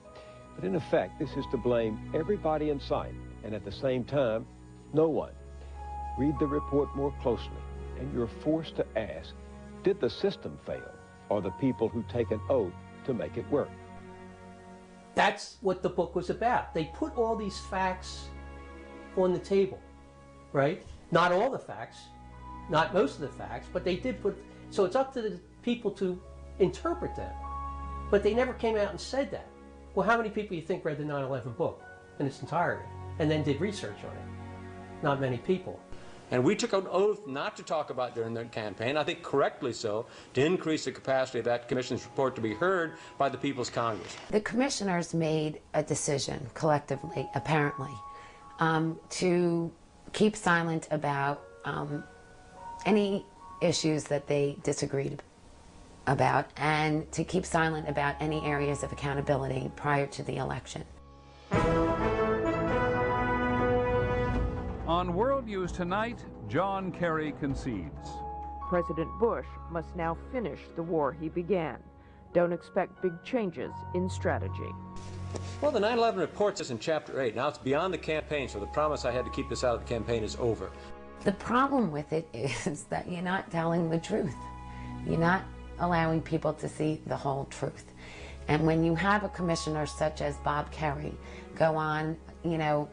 But in effect, this is to blame everybody in sight, and at the same time, no one. Read the report more closely, and you're forced to ask, did the system fail, or the people who take an oath to make it work? That's what the book was about. They put all these facts on the table, right? Not all the facts, not most of the facts, but they did put, so it's up to the people to interpret them. But they never came out and said that. Well, how many people do you think read the 9/11 book in its entirety and then did research on it? Not many people. And we took an oath not to talk about during the campaign, I think correctly so, to increase the capacity of that commission's report to be heard by the People's Congress. The commissioners made a decision collectively, apparently, to keep silent about any issues that they disagreed about, and to keep silent about any areas of accountability prior to the election. On World News Tonight, John Kerry concedes. President Bush must now finish the war he began. Don't expect big changes in strategy. Well, the 9/11 report says in Chapter 8. Now it's beyond the campaign, so the promise I had to keep this out of the campaign is over. The problem with it is that you're not telling the truth. You're not allowing people to see the whole truth. And when you have a commissioner such as Bob Kerry go on, go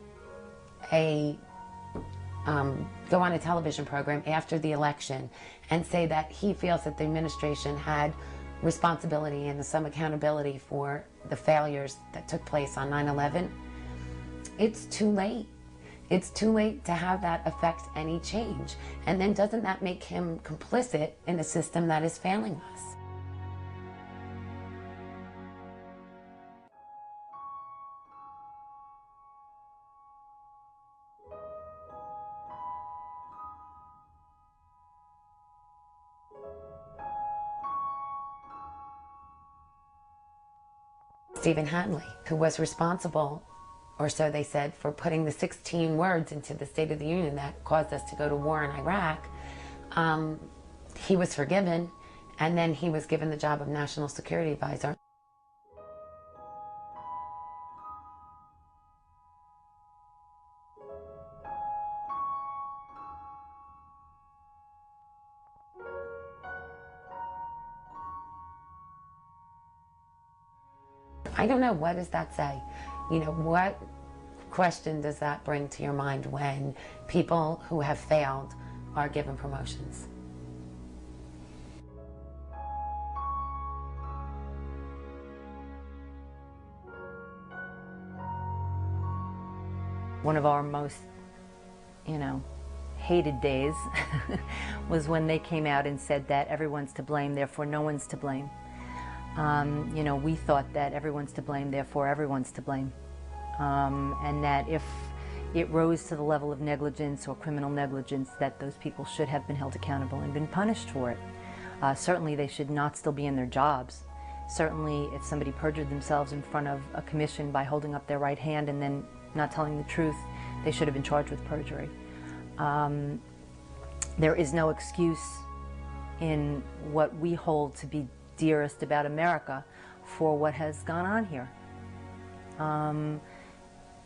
on a television program after the election and say that he feels that the administration had responsibility and some accountability for the failures that took place on 9/11, it's too late. It's too late to have that affect any change. And then doesn't that make him complicit in a system that is failing us? Stephen Hadley, who was responsible, or so they said, for putting the 16 words into the State of the Union that caused us to go to war in Iraq, he was forgiven, and then he was given the job of National Security Advisor. I don't know, what does that say? What question does that bring to your mind when people who have failed are given promotions. One of our most, hated days was when they came out and said that everyone's to blame, therefore no one's to blame. We thought that everyone's to blame, therefore everyone's to blame. And that if it rose to the level of negligence or criminal negligence, that those people should have been held accountable and been punished for it. Certainly they should not still be in their jobs. Certainly if somebody perjured themselves in front of a commission by holding up their right hand and then not telling the truth, they should have been charged with perjury. There is no excuse in what we hold to be dearest about America for what has gone on here.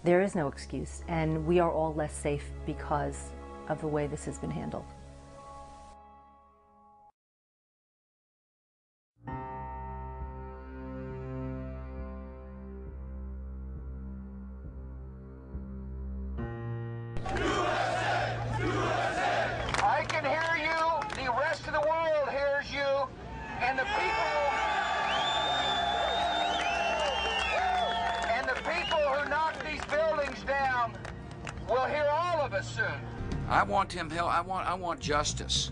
There is no excuse, and we are all less safe because of the way this has been handled. I can hear you, the rest of the world hears you, and the people who knock these buildings down will hear all of us soon. I want him held. I want justice.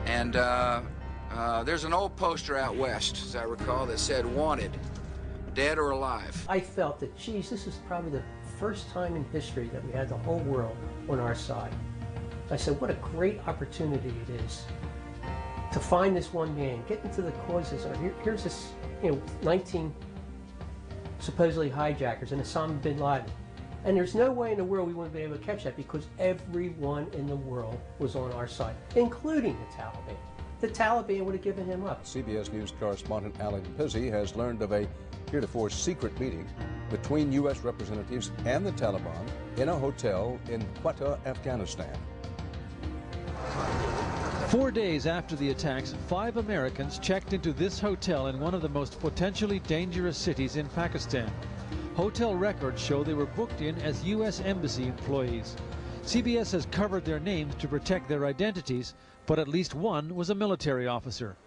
And there's an old poster out west, as I recall, that said "Wanted, dead or alive." I felt that, geez, this is probably the first time in history that we had the whole world on our side. I said, what a great opportunity it is to find this one man, get into the causes. Here's this, 19 supposedly hijackers and Osama bin Laden. And there's no way in the world we wouldn't be able to catch that because everyone in the world was on our side, including the Taliban. The Taliban would have given him up. CBS News correspondent Alan Pizzi has learned of a heretofore secret meeting between U.S. representatives and the Taliban in a hotel in Quetta, Afghanistan. 4 days after the attacks, 5 Americans checked into this hotel in one of the most potentially dangerous cities in Pakistan. Hotel records show they were booked in as U.S. Embassy employees. CBS has covered their names to protect their identities, but at least one was a military officer.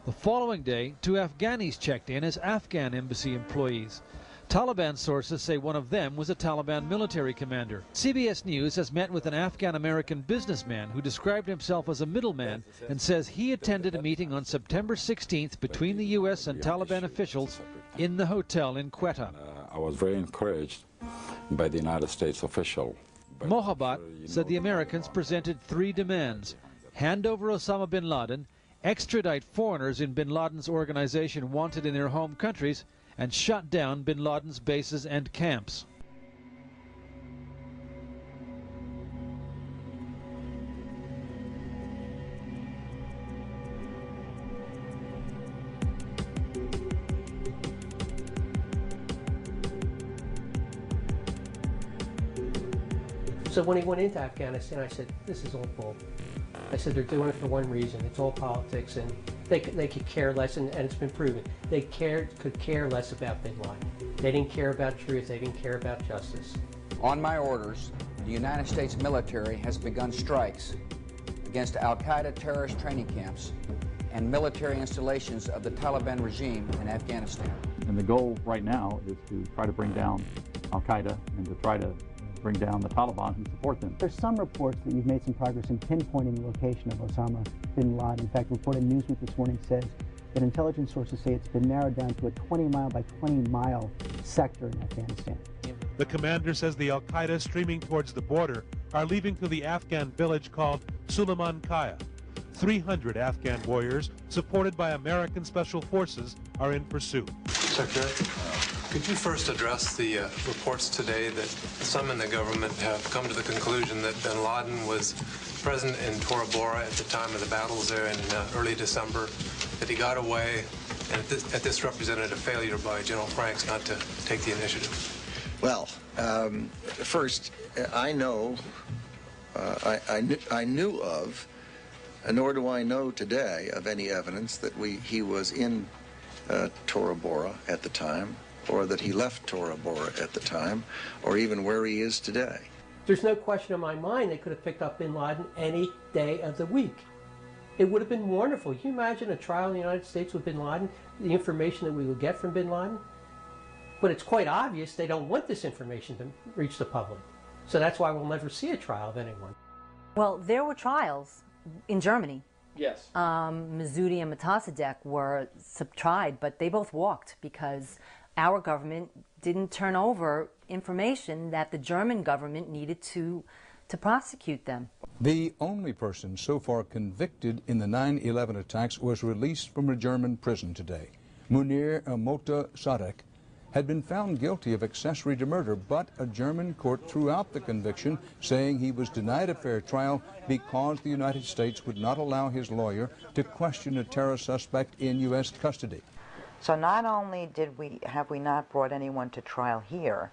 The following day, 2 Afghanis checked in as Afghan Embassy employees. Taliban sources say one of them was a Taliban military commander. CBS News has met with an Afghan-American businessman who described himself as a middleman and says he attended a meeting on September 16th between the U.S. and Taliban officials in the hotel in Quetta. I was very encouraged by the United States official. Mohabbat said the Americans presented 3 demands: hand over Osama bin Laden, extradite foreigners in bin Laden's organization wanted in their home countries, and shut down bin Laden's bases and camps. So when he went into Afghanistan, I said, this is all bull. I said, they're doing it for one reason. It's all politics, and they could care less, and it's been proven. They could care less about bin Laden. They didn't care about truth. They didn't care about justice. On my orders, the United States military has begun strikes against al-Qaeda terrorist training camps and military installations of the Taliban regime in Afghanistan. And the goal right now is to try to bring down al-Qaeda and to try to bring down the Taliban who support them. There's some reports that you've made some progress in pinpointing the location of Osama bin Laden. In fact, a report in Newsweek this morning says that intelligence sources say it's been narrowed down to a 20-mile by 20-mile sector in Afghanistan. The commander says the al-Qaeda streaming towards the border are leaving to the Afghan village called Suleiman Kaya. 300 Afghan warriors, supported by American Special Forces, are in pursuit. Secretary, could you first address the reports today that some in the government have come to the conclusion that bin Laden was present in Tora Bora at the time of the battles there in early December, that he got away, and that this represented a failure by General Franks not to take the initiative? Well, first, I know, I knew of, nor do I know today of any evidence that he was in Tora Bora at the time, or that he left Tora Bora at the time, or even where he is today. There's no question in my mind they could have picked up bin Laden any day of the week. It would have been wonderful. Can you imagine a trial in the United States with bin Laden, the information that we would get from bin Laden? But it's quite obvious they don't want this information to reach the public. So that's why we'll never see a trial of anyone. Well, there were trials in Germany. Yes. Mazzoudi and Metasadek were tried, but they both walked because our government didn't turn over information that the German government needed to prosecute them. The only person so far convicted in the 9/11 attacks was released from a German prison today. Munir Mota Sadek had been found guilty of accessory to murder, but a German court threw out the conviction, saying he was denied a fair trial because the United States would not allow his lawyer to question a terror suspect in U.S. custody. So not only have we not brought anyone to trial here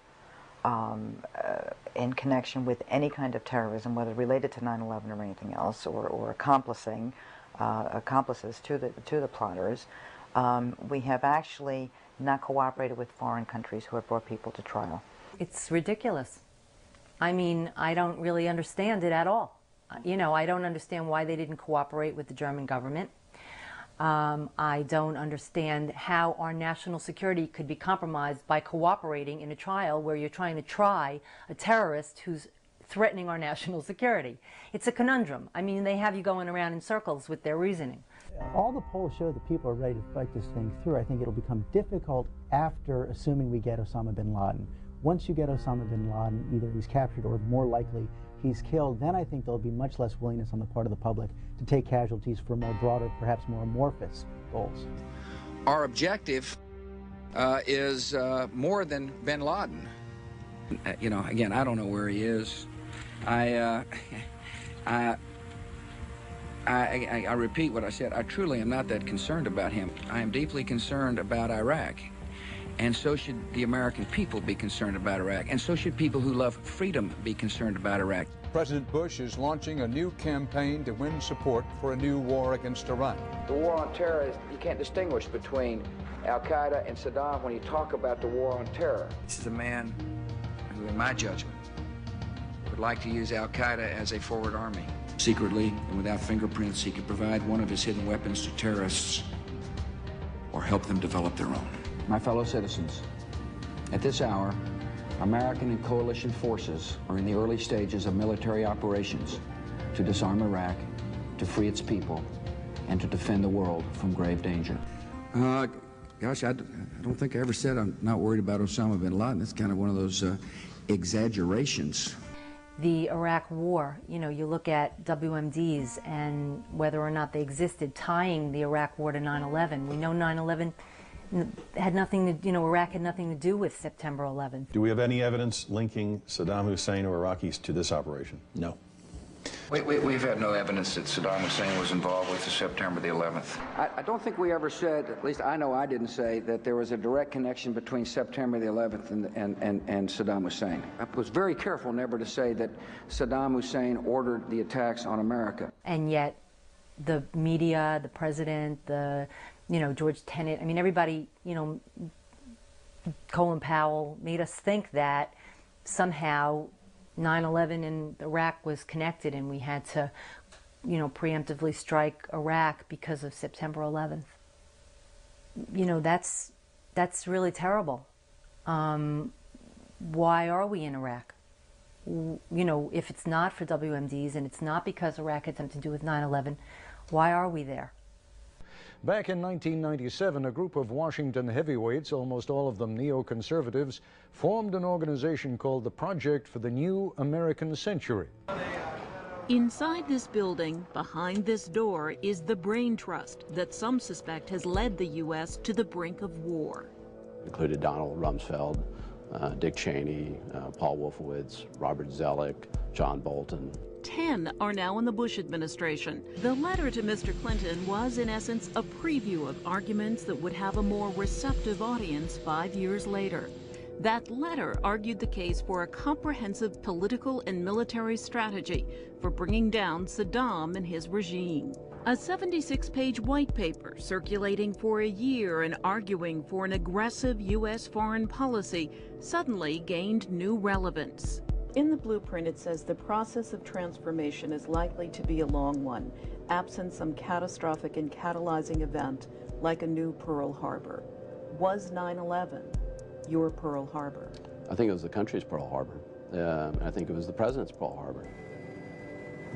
in connection with any kind of terrorism, whether related to 9/11 or anything else, or accomplices to the plotters, we have actually not cooperated with foreign countries who have brought people to trial. It's ridiculous. I mean, I don't really understand it at all. You know, I don't understand why they didn't cooperate with the German government. I don't understand how our national security could be compromised by cooperating in a trial where you're trying to try a terrorist who's threatening our national security. It's a conundrum. I mean, they have you going around in circles with their reasoning. All the polls show that people are ready to fight this thing through. I think it'll become difficult after assuming we get Osama bin Laden. Once you get Osama bin Laden, either he's captured or more likely he's killed, then I think there'll be much less willingness on the part of the public to take casualties for more broader, perhaps more amorphous goals. Our objective is more than bin Laden. You know, again, I don't know where he is. I repeat what I said. I truly am not that concerned about him. I am deeply concerned about Iraq. And so should the American people be concerned about Iraq. And so should people who love freedom be concerned about Iraq. President Bush is launching a new campaign to win support for a new war against Iraq. The war on terror, you can't distinguish between Al-Qaeda and Saddam when you talk about the war on terror. This is a man who, in my judgment, would like to use Al-Qaeda as a forward army. Secretly and without fingerprints, he could provide one of his hidden weapons to terrorists or help them develop their own. My fellow citizens, at this hour, American and coalition forces are in the early stages of military operations to disarm Iraq, to free its people, and to defend the world from grave danger. Gosh, I don't think I ever said I'm not worried about Osama bin Laden. It's kind of one of those exaggerations. The Iraq War, you know, you look at WMDs and whether or not they existed, tying the Iraq War to 9/11. We know 9/11 had nothing to, you know, Iraq had nothing to do with September 11th. Do we have any evidence linking Saddam Hussein or Iraqis to this operation? No. We've had no evidence that Saddam Hussein was involved with the September the 11th. I don't think we ever said, at least I know I didn't say, that there was a direct connection between September the 11th and Saddam Hussein. I was very careful never to say that Saddam Hussein ordered the attacks on America. And yet the media, the president, you know, George Tenet, I mean, everybody, you know, Colin Powell made us think that somehow 9/11 in Iraq was connected and we had to, you know, preemptively strike Iraq because of September 11th. You know, that's really terrible. Why are we in Iraq? You know, if it's not for WMDs and it's not because Iraq had something to do with 9/11, why are we there? Back in 1997, a group of Washington heavyweights, almost all of them neoconservatives, formed an organization called the Project for the New American Century. Inside this building, behind this door, is the brain trust that some suspect has led the U.S. to the brink of war. Included Donald Rumsfeld, Dick Cheney, Paul Wolfowitz, Robert Zoellick, John Bolton. 10 are now in the Bush administration. The letter to Mr. Clinton was, in essence, a preview of arguments that would have a more receptive audience 5 years later. That letter argued the case for a comprehensive political and military strategy for bringing down Saddam and his regime. A 76-page white paper circulating for a year and arguing for an aggressive U.S. foreign policy suddenly gained new relevance. In the blueprint, it says the process of transformation is likely to be a long one, absent some catastrophic and catalyzing event like a new Pearl Harbor. Was 9/11 your Pearl Harbor? I think it was the country's Pearl Harbor. I think it was the president's Pearl Harbor.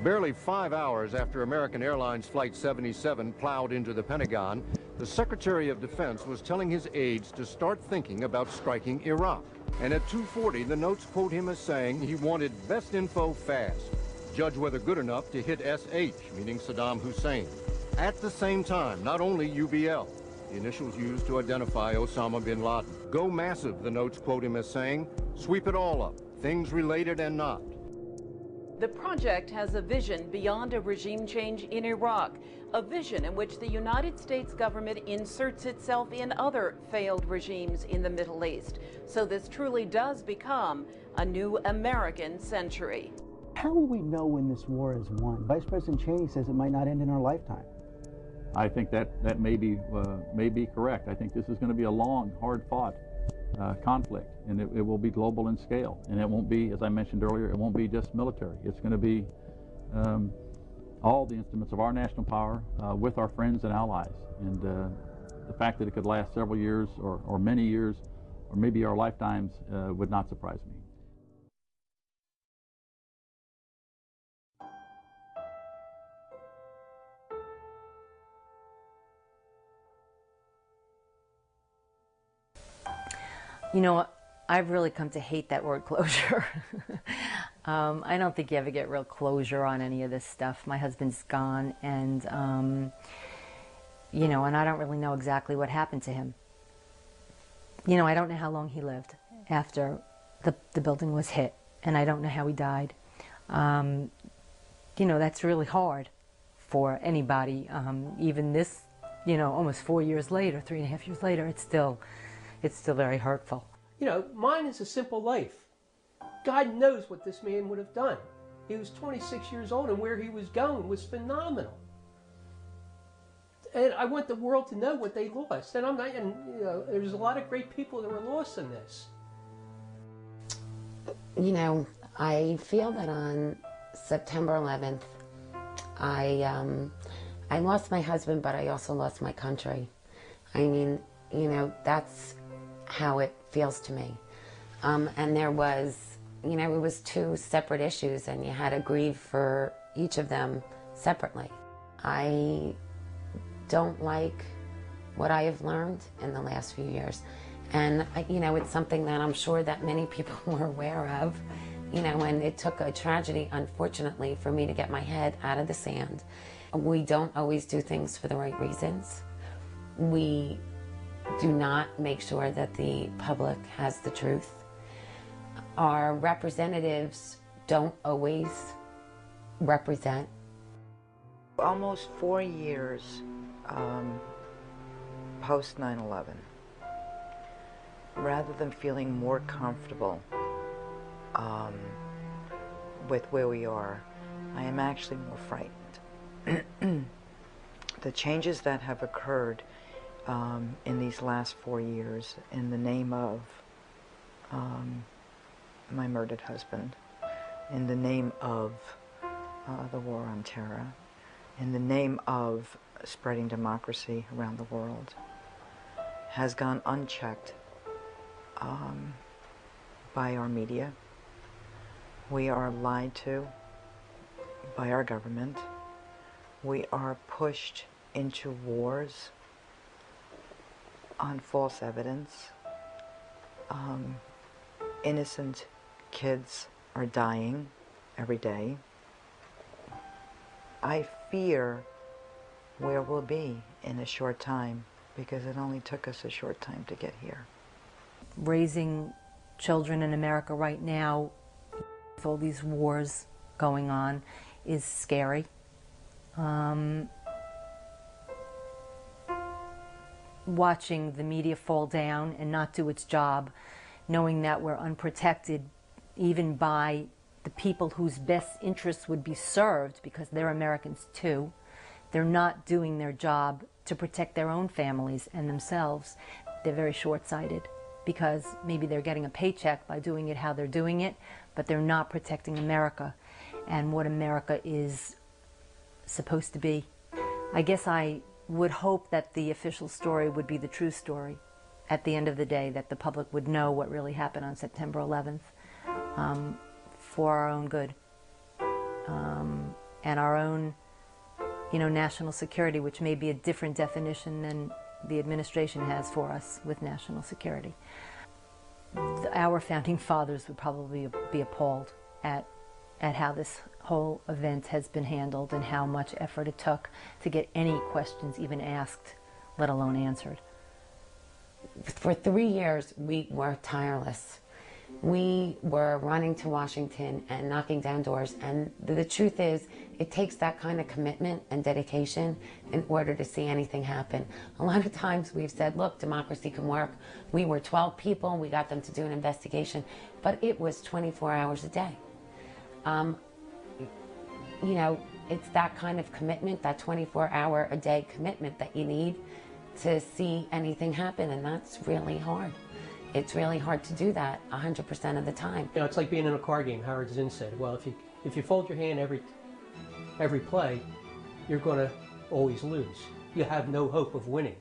Barely 5 hours after American Airlines Flight 77 plowed into the Pentagon, the Secretary of Defense was telling his aides to start thinking about striking Iraq. And at 2:40, the notes quote him as saying he wanted best info fast. Judge whether good enough to hit SH, meaning Saddam Hussein. At the same time, not only UBL, the initials used to identify Osama bin Laden. Go massive, the notes quote him as saying, sweep it all up, things related and not. The project has a vision beyond a regime change in Iraq, a vision in which the United States government inserts itself in other failed regimes in the Middle East. So this truly does become a new American century. How will we know when this war is won? Vice President Cheney says it might not end in our lifetime. I think that may be correct. I think this is going to be a long, hard-fought conflict, and it will be global in scale. And it won't be, as I mentioned earlier, it won't be just military. It's going to be all the instruments of our national power with our friends and allies. And the fact that it could last several years or many years, or maybe our lifetimes, would not surprise me. You know, I've really come to hate that word closure. I don't think you ever get real closure on any of this stuff. My husband's gone, and, you know, and I don't really know exactly what happened to him. You know, I don't know how long he lived after the building was hit, and I don't know how he died. You know, that's really hard for anybody. Even this, you know, almost 4 years later, 3.5 years later, it's still very hurtful. You know, mine is a simple life. God knows what this man would have done. He was 26 years old, and where he was going was phenomenal. And I want the world to know what they lost. And you know, there's a lot of great people that were lost in this. You know, I feel that on September 11th, I lost my husband, but I also lost my country. I mean, you know, that's how it feels to me. And there was, you know, it was two separate issues, and you had to grieve for each of them separately. I don't like what I have learned in the last few years. And, you know, it's something that I'm sure that many people were aware of, you know, and it took a tragedy, unfortunately, for me to get my head out of the sand. We don't always do things for the right reasons. We do not make sure that the public has the truth. Our representatives don't always represent. Almost 4 years post 9/11, rather than feeling more comfortable with where we are, I am actually more frightened. The changes that have occurred in these last 4 years in the name of my murdered husband, in the name of the war on terror, in the name of spreading democracy around the world, has gone unchecked by our media. We are lied to by our government. We are pushed into wars on false evidence. Innocent kids are dying every day. I fear where we'll be in a short time, because it only took us a short time to get here. Raising children in America right now, with all these wars going on, is scary. Watching the media fall down and not do its job, knowing that we're unprotected even by the people whose best interests would be served, because they're Americans too. They're not doing their job to protect their own families and themselves. They're very short-sighted. because maybe they're getting a paycheck by doing it how they're doing it, but they're not protecting America and what America is supposed to be. I guess I would hope that the official story would be the true story at the end of the day, that the public would know what really happened on September 11th for our own good and our own, national security, which may be a different definition than the administration has for us with national security. Our founding fathers would probably be appalled at how this whole event has been handled and how much effort it took to get any questions even asked, let alone answered. For 3 years, we were tireless. We were running to Washington and knocking down doors, and the truth is, it takes that kind of commitment and dedication in order to see anything happen. A lot of times we've said, look, democracy can work. We were 12 people, we got them to do an investigation, but it was 24 hours a day. It's that kind of commitment, that 24-hour-a-day commitment that you need to see anything happen, and that's really hard. It's really hard to do that 100% of the time. It's like being in a car game. Howard Zinn said, well, if you fold your hand every play, you're going to always lose. You have no hope of winning.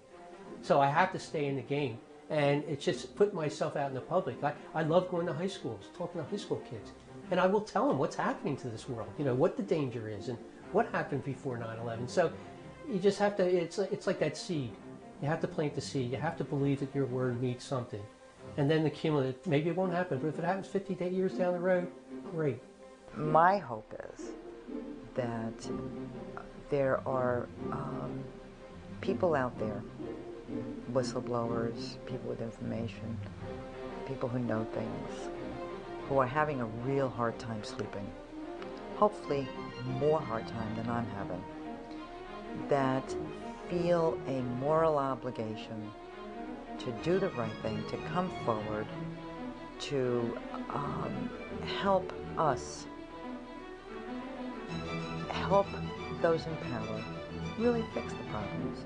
So I have to stay in the game, and it's just putting myself out in the public. I love going to high schools, talking to high school kids, and I will tell them what's happening to this world, what the danger is and what happened before 9/11. So you just have to, it's like that seed. You have to plant the seed. You have to believe that your word means something. And then the cumulative, maybe it won't happen, but if it happens 50 years down the road, great. My hope is that there are people out there, whistleblowers, people with information, people who know things, who are having a real hard time sleeping, hopefully more hard time than I'm having, that feel a moral obligation to do the right thing, to come forward, to help us, help those in power really fix the problems.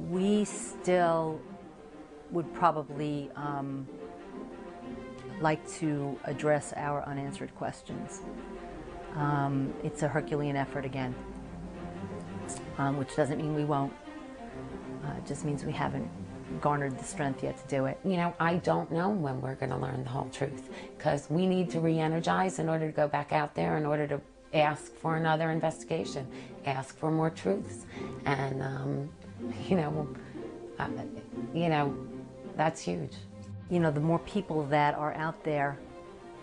We still would probably like to address our unanswered questions. It's a Herculean effort again, which doesn't mean we won't. It just means we haven't garnered the strength yet to do it. I don't know when we're going to learn the whole truth, because we need to re-energize in order to go back out there, in order to ask for another investigation, ask for more truths. And, that's huge. The more people that are out there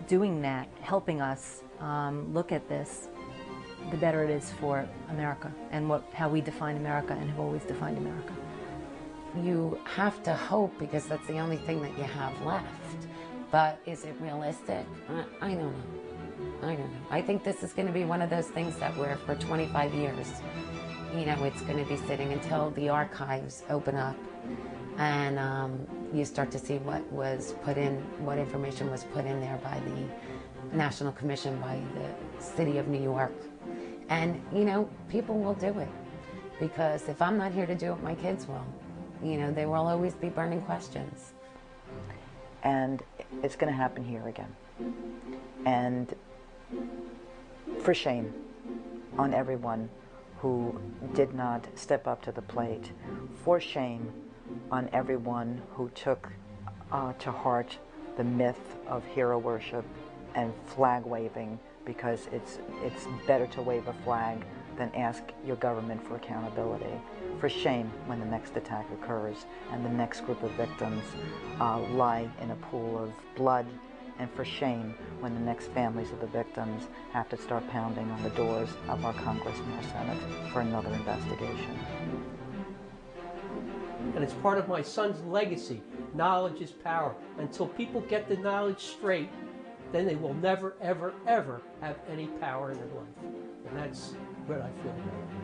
doing that, helping us look at this, the better it is for America and how we define America and have always defined America. You have to hope, because that's the only thing that you have left. But is it realistic? I don't know. I think this is going to be one of those things that where for 25 years, it's going to be sitting until the archives open up and you start to see what was put in, what information was put in there by the National Commission, by the City of New York. And, people will do it, because if I'm not here to do it, my kids will. There will always be burning questions. And it's going to happen here again. And for shame on everyone who did not step up to the plate. For shame on everyone who took to heart the myth of hero worship and flag waving, because it's better to wave a flag than ask your government for accountability. For shame when the next attack occurs and the next group of victims lie in a pool of blood. And for shame when the next families of the victims have to start pounding on the doors of our Congress and our Senate for another investigation. And it's part of my son's legacy. Knowledge is power. Until people get the knowledge straight, then they will never, ever, ever have any power in their life. And that's what I feel about it.